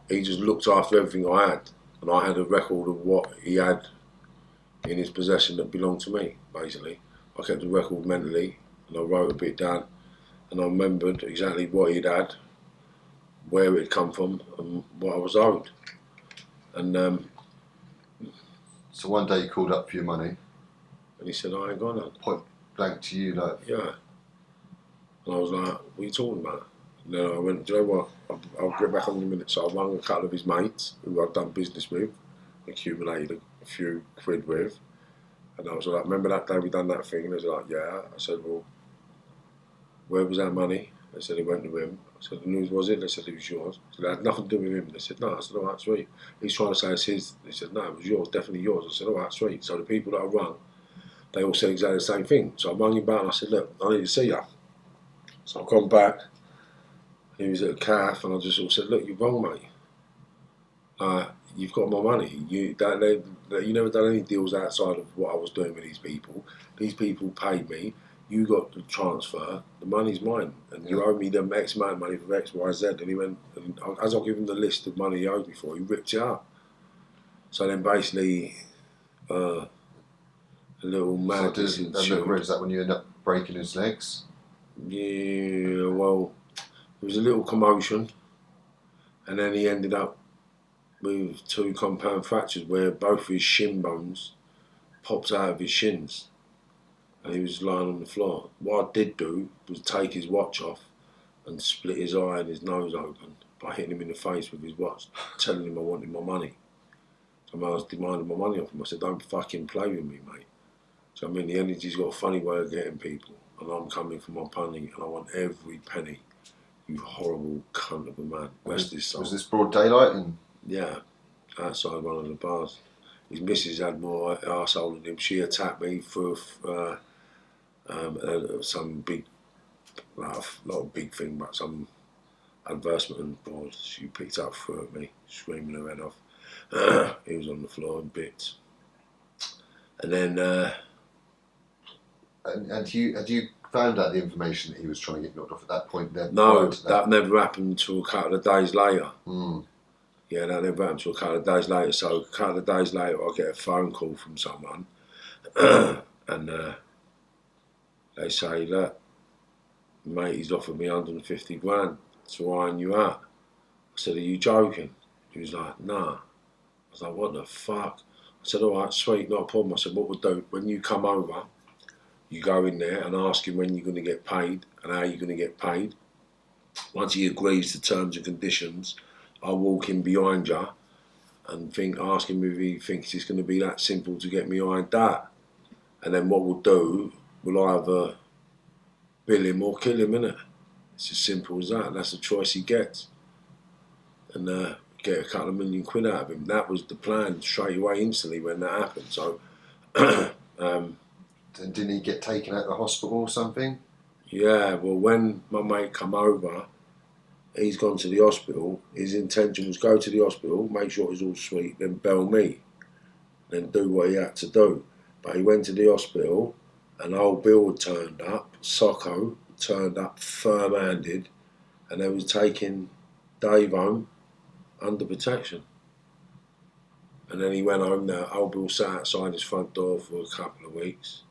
he just looked after everything I had, and I had a record of what he had in his possession that belonged to me, basically. I kept the record mentally, and I wrote a bit down, and I remembered exactly what he'd had, where it had come from, and what I was owed. And so one day you called up for your money, and he said, I ain't got none. point blank to you, like, Yeah. And I was like, what are you talking about? And then I went, do you know what? I'll get back on in a minute. So I rang a couple of his mates who I'd done business with, accumulated a few quid with. And I was like, remember that day we done that thing? And they was like, yeah. I said, well, where was that money? They said it went to him. I said, and whose was it? They said it was yours. I said, it had nothing to do with him. They said, no. I said, all right, sweet. He's trying to say it's his. They said, no, it was yours, definitely yours. I said, all right, sweet. So the people that I rung, they all said exactly the same thing. So I rang him back and I said, look, I need to see you. So I've gone back. He was at a calf, and I just sort of said, look, you're wrong, mate. You've got my money. You never done any deals outside of what I was doing with these people. These people paid me. You got the transfer. The money's mine, and you owe me them X amount of money for X, Y, Z. And he went, and as I give him the list of money he owed me for, he ripped it up. So then basically, a little madness ensued. Is that when you end up breaking his legs? Yeah, well, there was a little commotion, and then he ended up with 2 compound fractures where both of his shin bones popped out of his shins, and he was lying on the floor. What I did do was take his watch off and split his eye and his nose open by hitting him in the face with his watch, telling him I wanted my money. So I was demanding my money off him. I said, don't fucking play with me, mate. So I mean, the energy's got a funny way of getting people, and I'm coming for my penny, and I want every penny. You horrible cunt of a man. Rest his soul. Was this broad daylight? And yeah, outside one of the bars. His missus had more arsehole than him. She attacked me for some big, not a big thing, but some advertisement board she picked up for me, screaming her head off. He was on the floor in bits. And then... And had you found out the information that he was trying to get knocked off at that point? No, that never happened until a couple of days later. Mm. Yeah, that never happened until a couple of days later. So a couple of days later, I get a phone call from someone, and they say, look, mate, he's offered me 150 grand to iron you out. I said, are you joking? He was like, nah. I was like, what the fuck? I said, all right, sweet, not a problem. I said, what we'll do, when you come over, you go in there and ask him when you're going to get paid and how you're going to get paid. Once he agrees to terms and conditions, I'll walk in behind you and ask him if he thinks it's going to be that simple to get me ironed out. And then what we'll do, we'll either bill him or kill him, innit? It's as simple as that. That's the choice he gets. And get a couple of million quid out of him. That was the plan straight away, instantly, when that happened. So... And didn't he get taken out of the hospital or something? Yeah, well, when my mate come over, he's gone to the hospital. His intention was go to the hospital, make sure it was all sweet, then bail me, then do what he had to do. But he went to the hospital, and old Bill had turned up, Socko turned up firm-handed, and they was taking Dave home under protection. And then he went home there. Old Bill sat outside his front door for a couple of weeks.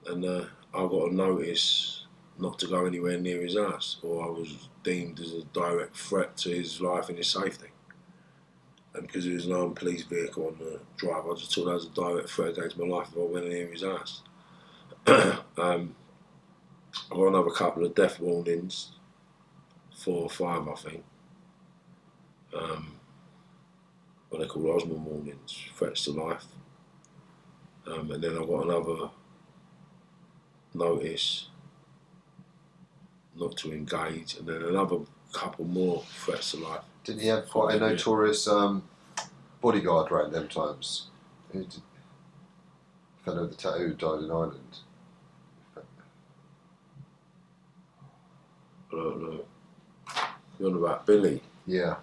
And I got a notice not to go anywhere near his house, or I was deemed as a direct threat to his life and his safety. And because there was an armed police vehicle on the drive, I just took that as a direct threat against my life if I went near his house. I got another couple of death warnings, 4 or 5, I think. What they call Osmond warnings, threats to life. And then I got another notice not to engage, and then another couple more threats to life. Didn't he have quite a notorious bodyguard around them times? Fellow with the tattoo who died in Ireland. I don't know. You're on about Billy? Yeah.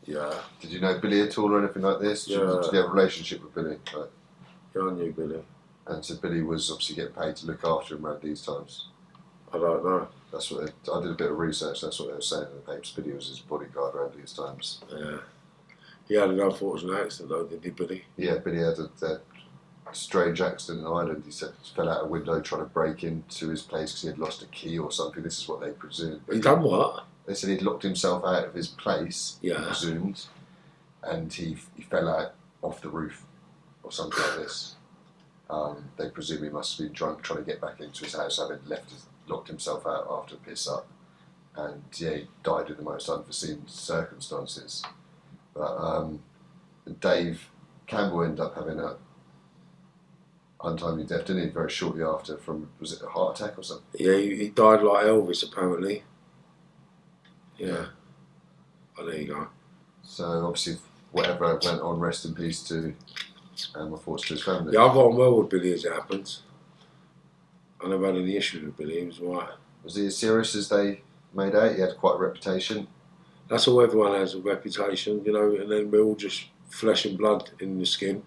Yeah. Did you know Billy at all or anything like this? Yeah. Did you have a relationship with Billy? Like, Yeah, I knew Billy. and so Billy was obviously getting paid to look after him around these times. I don't know. That's what I did a bit of research. That's what they were saying in the papers. Billy was his bodyguard around these times. Yeah. He had an unfortunate accident though, didn't he, Billy? Yeah, Billy had a strange accident in Ireland. He said he fell out a window trying to break into his place because he had lost a key or something. This is what they presumed. He done what? They said he'd locked himself out of his place, Yeah. he presumed, and he fell out off the roof or something like this. They presume he must have been drunk trying to get back into his house, having locked himself out after a piss up. And yeah, he died in the most unforeseen circumstances. But Dave Campbell ended up having a untimely death, didn't he? Very shortly after, from, was it a heart attack or something? Yeah, he died like Elvis apparently. Yeah. Oh, there you go. So obviously, whatever went on, rest in peace to, and my thoughts to his family. Yeah, I got on well with Billy as it happens. I never had any issues with Billy. He was alright. Was he as serious as they made out? He had quite a reputation. That's all everyone has, a reputation, you know, and then we're all just flesh and blood in the skin.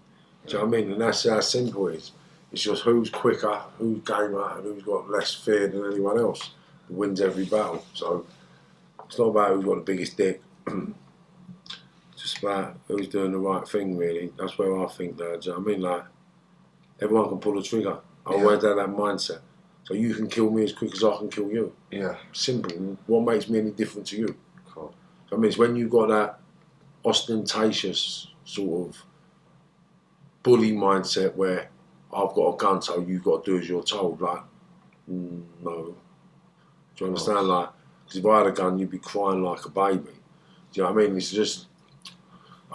Do you know what I mean? And that's how simple it is. It's just who's quicker, who's gamer, and who's got less fear than anyone else who wins every battle. So it's not about who's got the biggest dick. It's just about who's doing the right thing, really. That's where I think that, do you know what I mean? Like, everyone can pull a trigger. I always had that mindset. So you can kill me as quick as I can kill you. Yeah. Simple. What makes me any different to you? Cool. I mean, it's when you've got that ostentatious sort of bully mindset where I've got a gun, so you've got to do as you're told. Like, no. Do you understand? Like, because if I had a gun, you'd be crying like a baby. Do you know what I mean? It's just,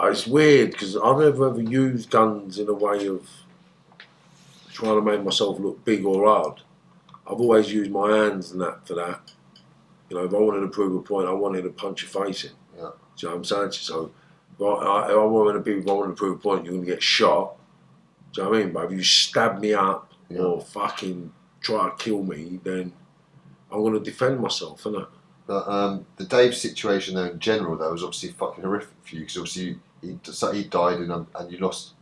it's weird because I've never ever used guns in a way of trying to make myself look big or hard. I've always used my hands and that for that. You know, if I wanted to prove a point, I wanted to punch your face in. Yeah. Do you know what I'm saying? So, if I wanted to prove a point, you're going to get shot. Do you know what I mean? But if you stab me up or fucking try to kill me, then I'm going to defend myself, innit? But the Dave situation, though, in general, though, was obviously fucking horrific for you because obviously he died and you lost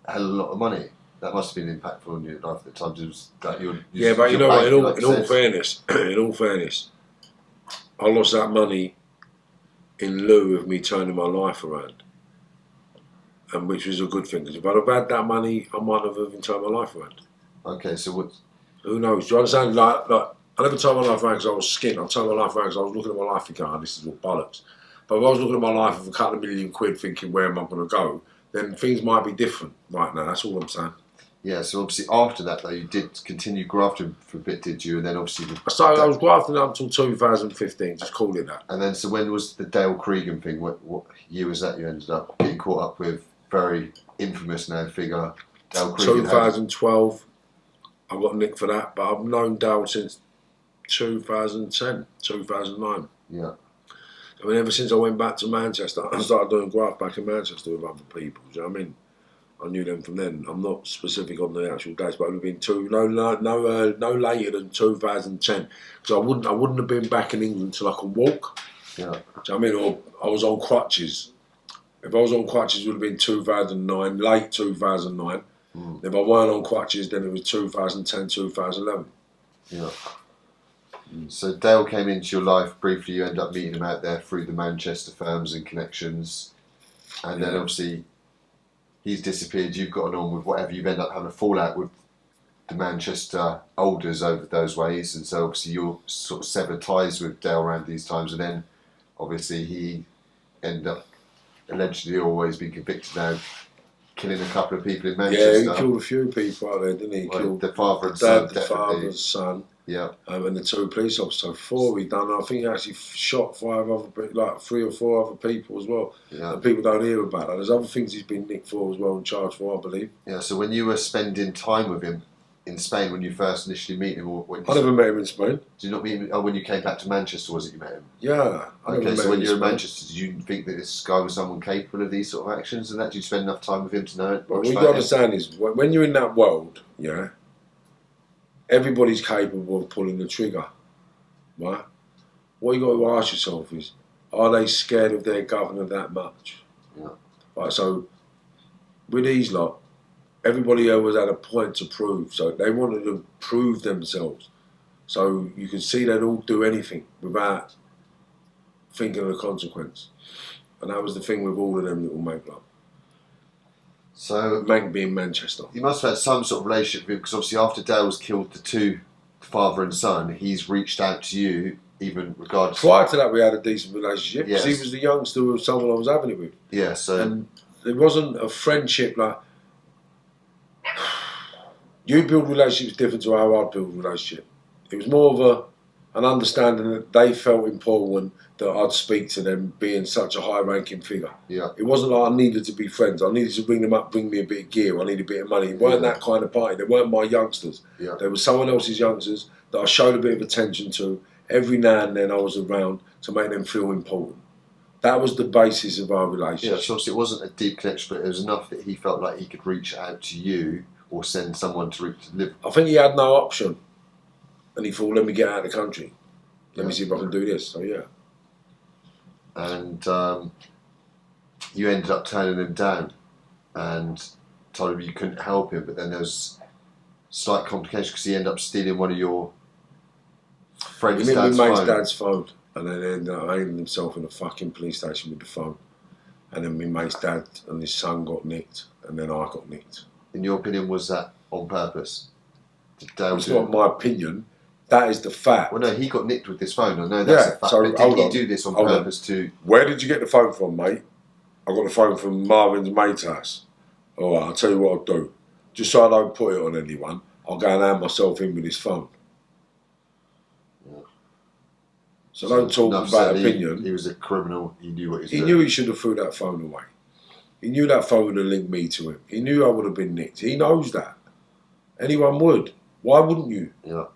a hell of a lot of money. That must have been impactful on your life at the time. It was that yeah, but you know what? In all fairness, I lost that money in lieu of me turning my life around, and which was a good thing. Because if I'd have had that money, I might have even turned my life around. Okay, so what? Who knows? Do you understand? Like I never turned my life around because I was skint. I turned my life around because I was looking at my life thinking, this is all bollocks. But if I was looking at my life with a couple of million quid thinking, where am I going to go? Then things might be different right now. That's all I'm saying. Yeah, so obviously after that, though, you did continue grafting for a bit, did you? And then obviously... I was grafting up until 2015, just call it that. And then, so when was the Dale Cregan thing? What year was that you ended up getting caught up with? Very infamous now figure, Dale Cregan. 2012, I got nicked for that, but I've known Dale since 2010, 2009. Yeah. I mean, ever since I went back to Manchester, I started doing graft back in Manchester with other people, do you know what I mean? I knew them from then. I'm not specific on the actual dates, but it would have been no later than 2010, because I wouldn't have been back in England till I could walk. Yeah. Do you know what I mean? Or I was on crutches. If I was on crutches, it would have been 2009, late 2009. If I weren't on crutches, then it was 2010, 2011. Yeah. So Dale came into your life briefly. You end up meeting him out there through the Manchester firms and connections, and then obviously he's disappeared. You've gotten on with whatever. You've ended up having a fallout with the Manchester Olders over those ways, and so obviously you'll sort of sever ties with Dale around these times, and then obviously he ended up allegedly always been convicted now, killing a couple of people in Manchester. Yeah, he killed a few people out there, didn't he? He killed the father and son, the father's son. Yeah. And the two police officers. So 4 he done. I think he actually shot 5 other people, like 3 or 4 other people as well. Yeah. And people don't hear about that. There's other things he's been nicked for as well and charged for, I believe. Yeah, so when you were spending time with him in Spain, when you first initially meet him, or when I never met him in Spain. Did you not meet him? Oh, when you came back to Manchester, was it you met him? Yeah. Okay, so when you were in Manchester, did you think that this guy was someone capable of these sort of actions and that? Did you spend enough time with him to know it? Well, what you got to understand is, when you're in that world, yeah, everybody's capable of pulling the trigger, right? What you got to ask yourself is, are they scared of their governor that much? Yeah. Right, so with these lot, everybody always had a point to prove, so they wanted to prove themselves. So you could see they'd all do anything without thinking of the consequence. And that was the thing with all of them little Mank lot. So Mank being Manchester. You must have had some sort of relationship with, because obviously after Dale's killed the two, father and son, he's reached out to you, even regardless. Prior to that, we had a decent relationship because Yes. he was the youngster of someone I was having it with. Yeah, so. And it wasn't a friendship like. You build relationships different to how I build relationships. It was more of an understanding that they felt important that I'd speak to them being such a high-ranking figure. Yeah. It wasn't like I needed to be friends. I needed to bring them up, bring me a bit of gear. I needed a bit of money. It weren't that kind of party. They weren't my youngsters. Yeah. They were someone else's youngsters that I showed a bit of attention to. Every now and then I was around to make them feel important. That was the basis of our relationship. Yeah, so obviously it wasn't a deep connection, but it was enough that he felt like he could reach out to you or send someone to live. I think he had no option. And he thought, let me get out of the country. Let me see if I can do this. So, yeah. And you ended up turning him down and told him you couldn't help him, but then there was slight complication because he ended up stealing one of your friend's dad's phone. My mate's dad's phone. And then he ended up hanging himself in a fucking police station with the phone. And then my mate's dad and his son got nicked. And then I got nicked. In your opinion, was that on purpose? Did Dale it's not my opinion. That is the fact. Well, no, he got nicked with this phone. I know that's a fact. So, but did he do this on purpose too? Where did you get the phone from, mate? I got the phone from Marvin's mate's house. All right, I'll tell you what I'll do. Just so I don't put it on anyone, I'll go and hand myself in with his phone. Yeah. So don't talk about opinion. He was a criminal. He knew what he was doing. He knew he should have threw that phone away. He knew that phone would have linked me to him. He knew I would have been nicked. He knows that. Anyone would. Why wouldn't you? Yeah.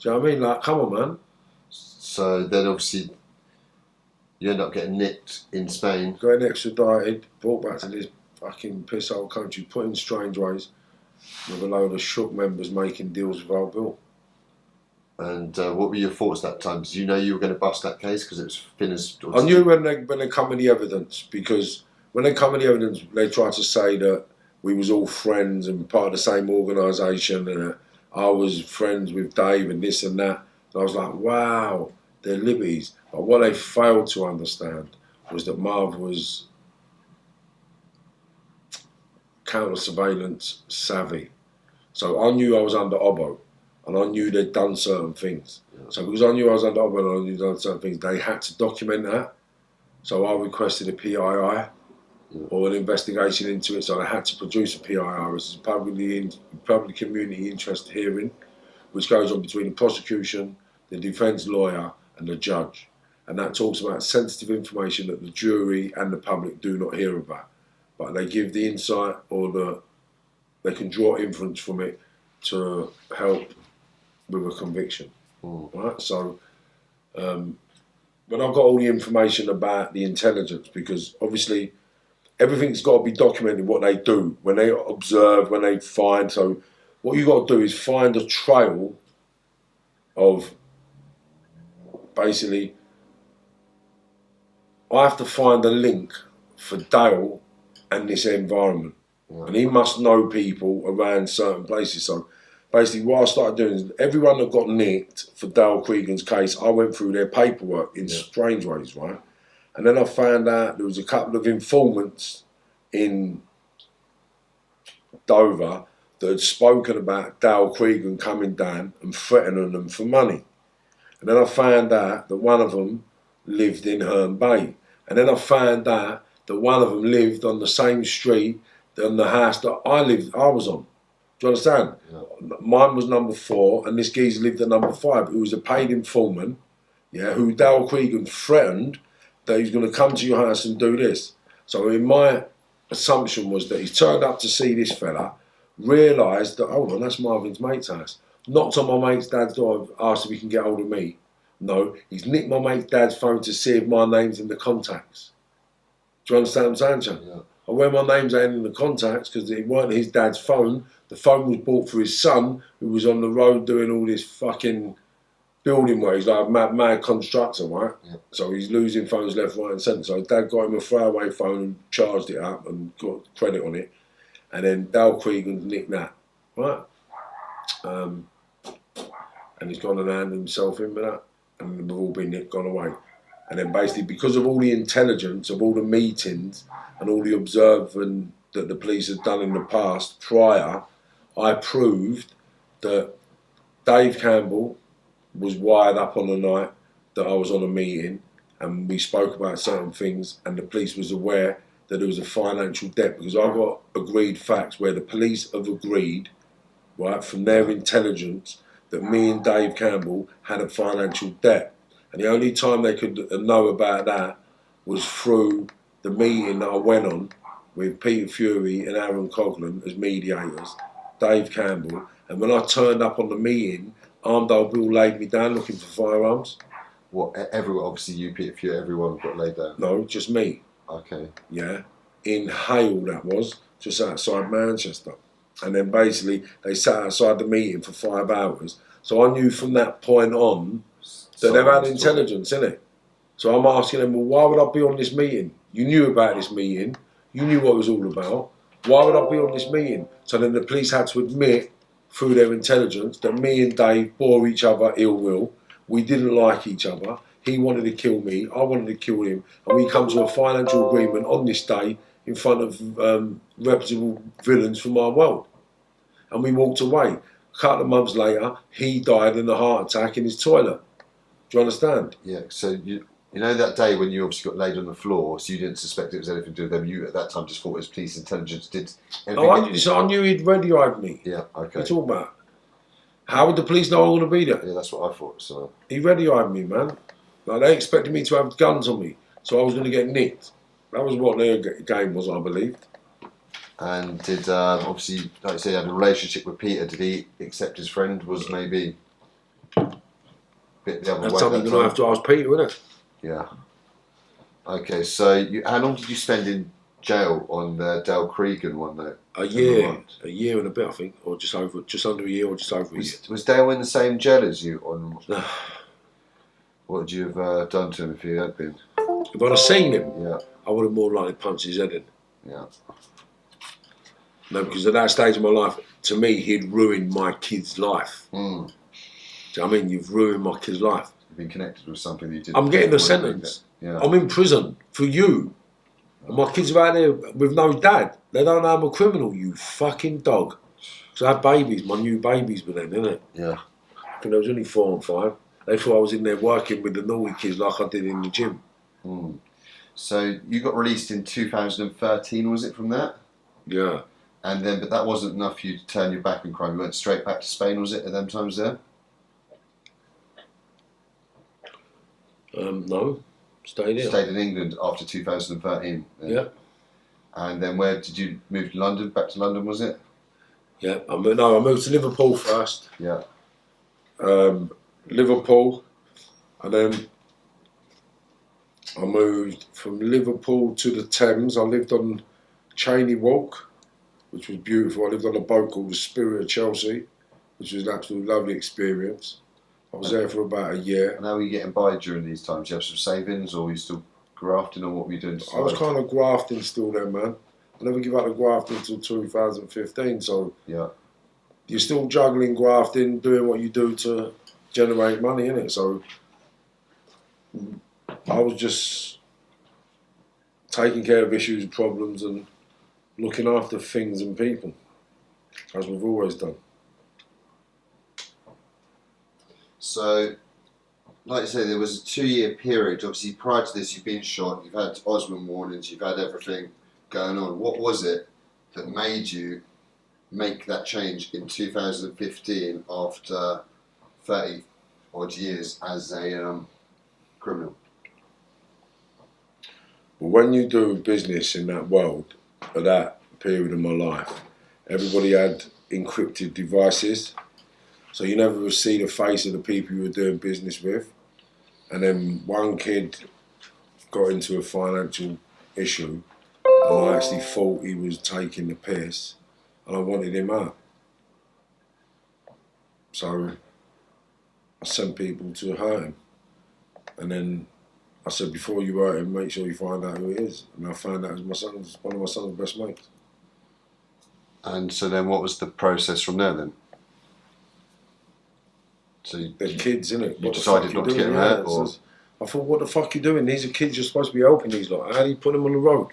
Do you know what I mean? Like, come on, man. So then obviously you end up getting nicked in Spain. Getting extradited, brought back to this fucking piss old country, put in strange ways, with a load of shook members making deals with our bill. And what were your thoughts that time? Did you know you were going to bust that case because it was finished? I knew when they come with the evidence, because when they come with the evidence, they try to say that we was all friends and part of the same organisation, and I was friends with Dave and this and that. And I was like, wow, they're liberties. But what they failed to understand was that Marv was counter-surveillance savvy. So I knew I was under Obbo, and I knew they'd done certain things. Yeah. So because I knew I was under Obbo and I knew they'd done certain things, they had to document that. So I requested a PII, or an investigation into it, so I had to produce a PIR, which is a public community interest hearing, which goes on between the prosecution, the defence lawyer and the judge. And that talks about sensitive information that the jury and the public do not hear about. But they give the insight, or they can draw inference from it to help with a conviction. Right? So when I've got all the information about the intelligence, because obviously everything's got to be documented, what they do, when they observe, when they find. So what you got to do is find a trail of, basically, I have to find a link for Dale and this environment. Yeah. And he must know people around certain places. So basically what I started doing is everyone that got nicked for Dale Cregan's case, I went through their paperwork in strange ways, right? And then I found out there was a couple of informants in Dover that had spoken about Dale Cregan coming down and threatening them for money. And then I found out that one of them lived in Herne Bay. And then I found out that one of them lived on the same street on the house that I was on. Do you understand? Yeah. Mine was number 4, and this geezer lived at number 5, who was a paid informant, who Dale Cregan threatened that he's going to come to your house and do this. So in my assumption was that he's turned up to see this fella, realised that, hold on, that's Marvin's mate's house. Knocked on my mate's dad's door, asked if he can get hold of me. No, he's nicked my mate's dad's phone to see if my name's in the contacts. Do you understand what I'm saying, John? Yeah. And when my name's ain't in the contacts, because it weren't his dad's phone, the phone was bought for his son, who was on the road doing all this fucking building work. He's like a mad constructor, right? Yeah. So he's losing phones left, right and centre. So his dad got him a throwaway phone and charged it up and got credit on it. And then Dale Cregan nicked that, right? and he's gone and handed himself in with that, and we've all been gone away. And then basically, because of all the intelligence of all the meetings and all the observing that the police had done in the past prior, I proved that Dave Campbell was wired up on the night that I was on a meeting, and we spoke about certain things, and the police was aware that there was a financial debt, because I got agreed facts where the police have agreed, right, from their intelligence, that me and Dave Campbell had a financial debt. And the only time they could know about that was through the meeting that I went on with Peter Fury and Aaron Coughlin as mediators, Dave Campbell. And when I turned up on the meeting, Armed Old Bill laid me down looking for firearms. What, everyone, obviously you, Peter Fury, everyone got laid down? No, just me. Okay. Yeah. In Hale, that was, just outside Manchester. And then basically they sat outside the meeting for 5 hours. So I knew from that point on that they've had intelligence, innit? So I'm asking them, well, why would I be on this meeting? You knew about this meeting. You knew what it was all about. Why would I be on this meeting? So then the police had to admit, through their intelligence, that me and Dave bore each other ill will. We didn't like each other. He wanted to kill me. I wanted to kill him. And we come to a financial agreement on this day in front of reputable villains from our world. And we walked away. A couple of months later, he died in a heart attack in his toilet. Do you understand? Yeah, so you know that day when you obviously got laid on the floor, so you didn't suspect it was anything to do with them, you at that time just thought it was police intelligence, did Oh, I knew he'd radioed me. Yeah, okay. What are you talking about? How would the police know I was going to be there? Yeah, that's what I thought, so... He radioed me, man. Like, they expected me to have guns on me, so I was going to get nicked. That was what their game was, I believe. And did, obviously, like you say, you had a relationship with Peter, did he accept his friend was maybe a bit the other way? That's something you're going to have to ask Peter, isn't it? Yeah. Okay, so how long did you spend in jail on the Dale Cregan one, though? A year and a bit, I think, or just under a year, or just over a year. Was Dale in the same jail as you? On what would you have done to him if you had been? If I'd have seen him, yeah, I would have more likely punched his head in. Yeah. No, because at that stage of my life, to me, he'd ruined my kid's life. Do you know what I mean? You've ruined my kid's life. You've been connected with something that you didn't. I'm getting a sentence. Yeah. I'm in prison for you. And my kids are out there with no dad. They don't know I'm a criminal, you fucking dog. So I had babies, my new babies were then, innit? Yeah. I think there was only 4 and 5. They thought I was in there working with the naughty kids like I did in the gym. So you got released in 2013, was it, from that? Yeah. And then, but that wasn't enough for you to turn your back on crime. You went straight back to Spain, was it, at them times there? No. Stayed here. Stayed in England after 2013. Then. Yeah. And then where did you move to London? Back to London, was it? Yeah. I moved to Liverpool first. Yeah. Liverpool, and then I moved from Liverpool to the Thames. I lived on Cheney Walk, which was beautiful. I lived on a boat called the Spirit of Chelsea, which was an absolutely lovely experience. I was there for about a year. And how were you getting by during these times? Do you have some savings, or were you still grafting, or what were you doing? I was kind of grafting still then, man. I never give up the grafting until 2015, so yeah, you're still juggling grafting, doing what you do to generate money, innit? So I was just taking care of issues, problems, and looking after things and people, as we've always done. So, like I say, there was a 2-year period. Obviously, prior to this, you've been shot, you've had Osman warnings, you've had everything going on. What was it that made you make that change in 2015 after 30 odd years as a criminal? Well, when you do business in that world, at that period of my life, everybody had encrypted devices. So you never would see the face of the people you were doing business with. And then one kid got into a financial issue, and I actually thought he was taking the piss, and I wanted him out. So I sent people to hurt him. And then I said, before you hurt him, make sure you find out who he is. And I found out it was one of my son's best mates. And so then what was the process from there then? So they're kids, innit? You decided not to get them hurt, or? I thought, what the fuck you doing? These are kids. You're supposed to be helping these lot. How do you put them on the road?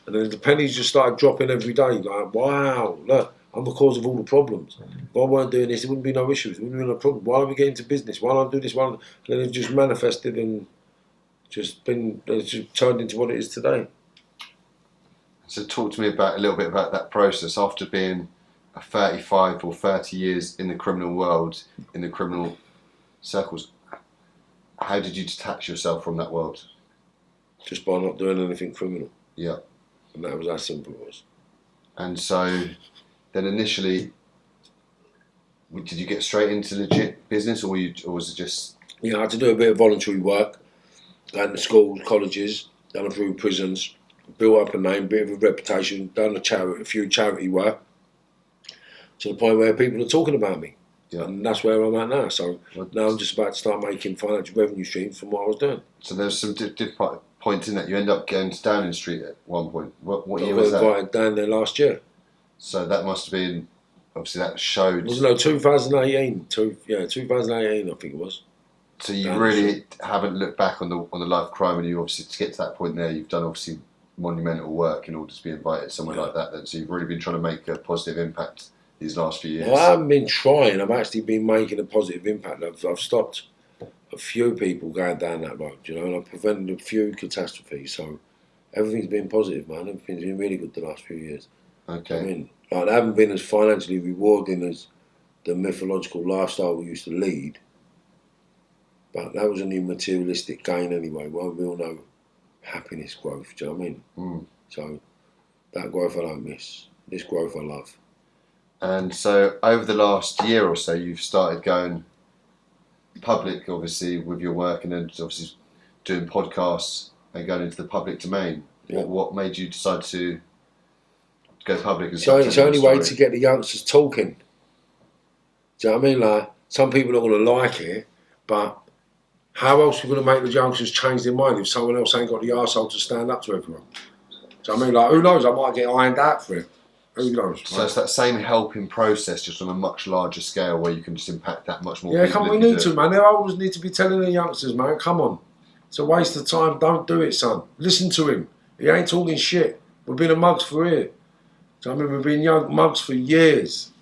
And then the pennies just started dropping every day. Like, wow, look, I'm the cause of all the problems. If I weren't doing this, there wouldn't be no issues. There wouldn't be no problem. Why don't we get into business? Why don't I do this? And then it just manifested and it's just turned into what it is today. So talk to me a little bit about that process. After being 35 or 30 years in the criminal world, in the criminal circles, how did you detach yourself from that world? Just by not doing anything criminal. Yeah. And that was how simple it was. And so then initially, did you get straight into legit business, or was it just... Yeah, I had to do a bit of voluntary work, going to schools, colleges, done through prisons, built up a name, bit of a reputation, done a few charity work, to the point where people are talking about me. Yeah. And that's where I'm at now. So now I'm just about to start making financial revenue streams from what I was doing. So there's some different points in that. You end up going to Downing Street at one point. What year was that? I got invited down there last year. So that must have been, obviously that showed... It was 2018. 2018 I think it was. So you really haven't looked back on the life of crime, and you obviously, to get to that point there, you've done obviously monumental work in order to be invited somewhere like that. Then. So you've really been trying to make a positive impact these last few years. Well, I haven't been trying. I've actually been making a positive impact. I've stopped a few people going down that road, you know, and I've prevented a few catastrophes. So everything's been positive, man. Everything's been really good the last few years. Okay. I mean, like, they haven't been as financially rewarding as the mythological lifestyle we used to lead, but that was a new materialistic gain anyway. Well, we all know happiness, growth. Do you know what I mean? Mm. So that growth I don't miss. This growth I love. And so over the last year or so, you've started going public, obviously, with your work, and then obviously doing podcasts and going into the public domain. Yeah. What made you decide to go public? So it's the only way to get the youngsters talking. Do you know what I mean? Like, some people are going to like it, but how else are we going to make the youngsters change their mind if someone else ain't got the arsehole to stand up to everyone? Do you know what I mean? Like, who knows? I might get ironed out for it. Who knows? So it's that same helping process, just on a much larger scale, where you can just impact that much more. Yeah, come on, we need to, man. They always need to be telling the youngsters, man, come on. It's a waste of time. Don't do it, son. Listen to him. He ain't talking shit. We've been a mugs for here. So I mean, we've been young mugs for years.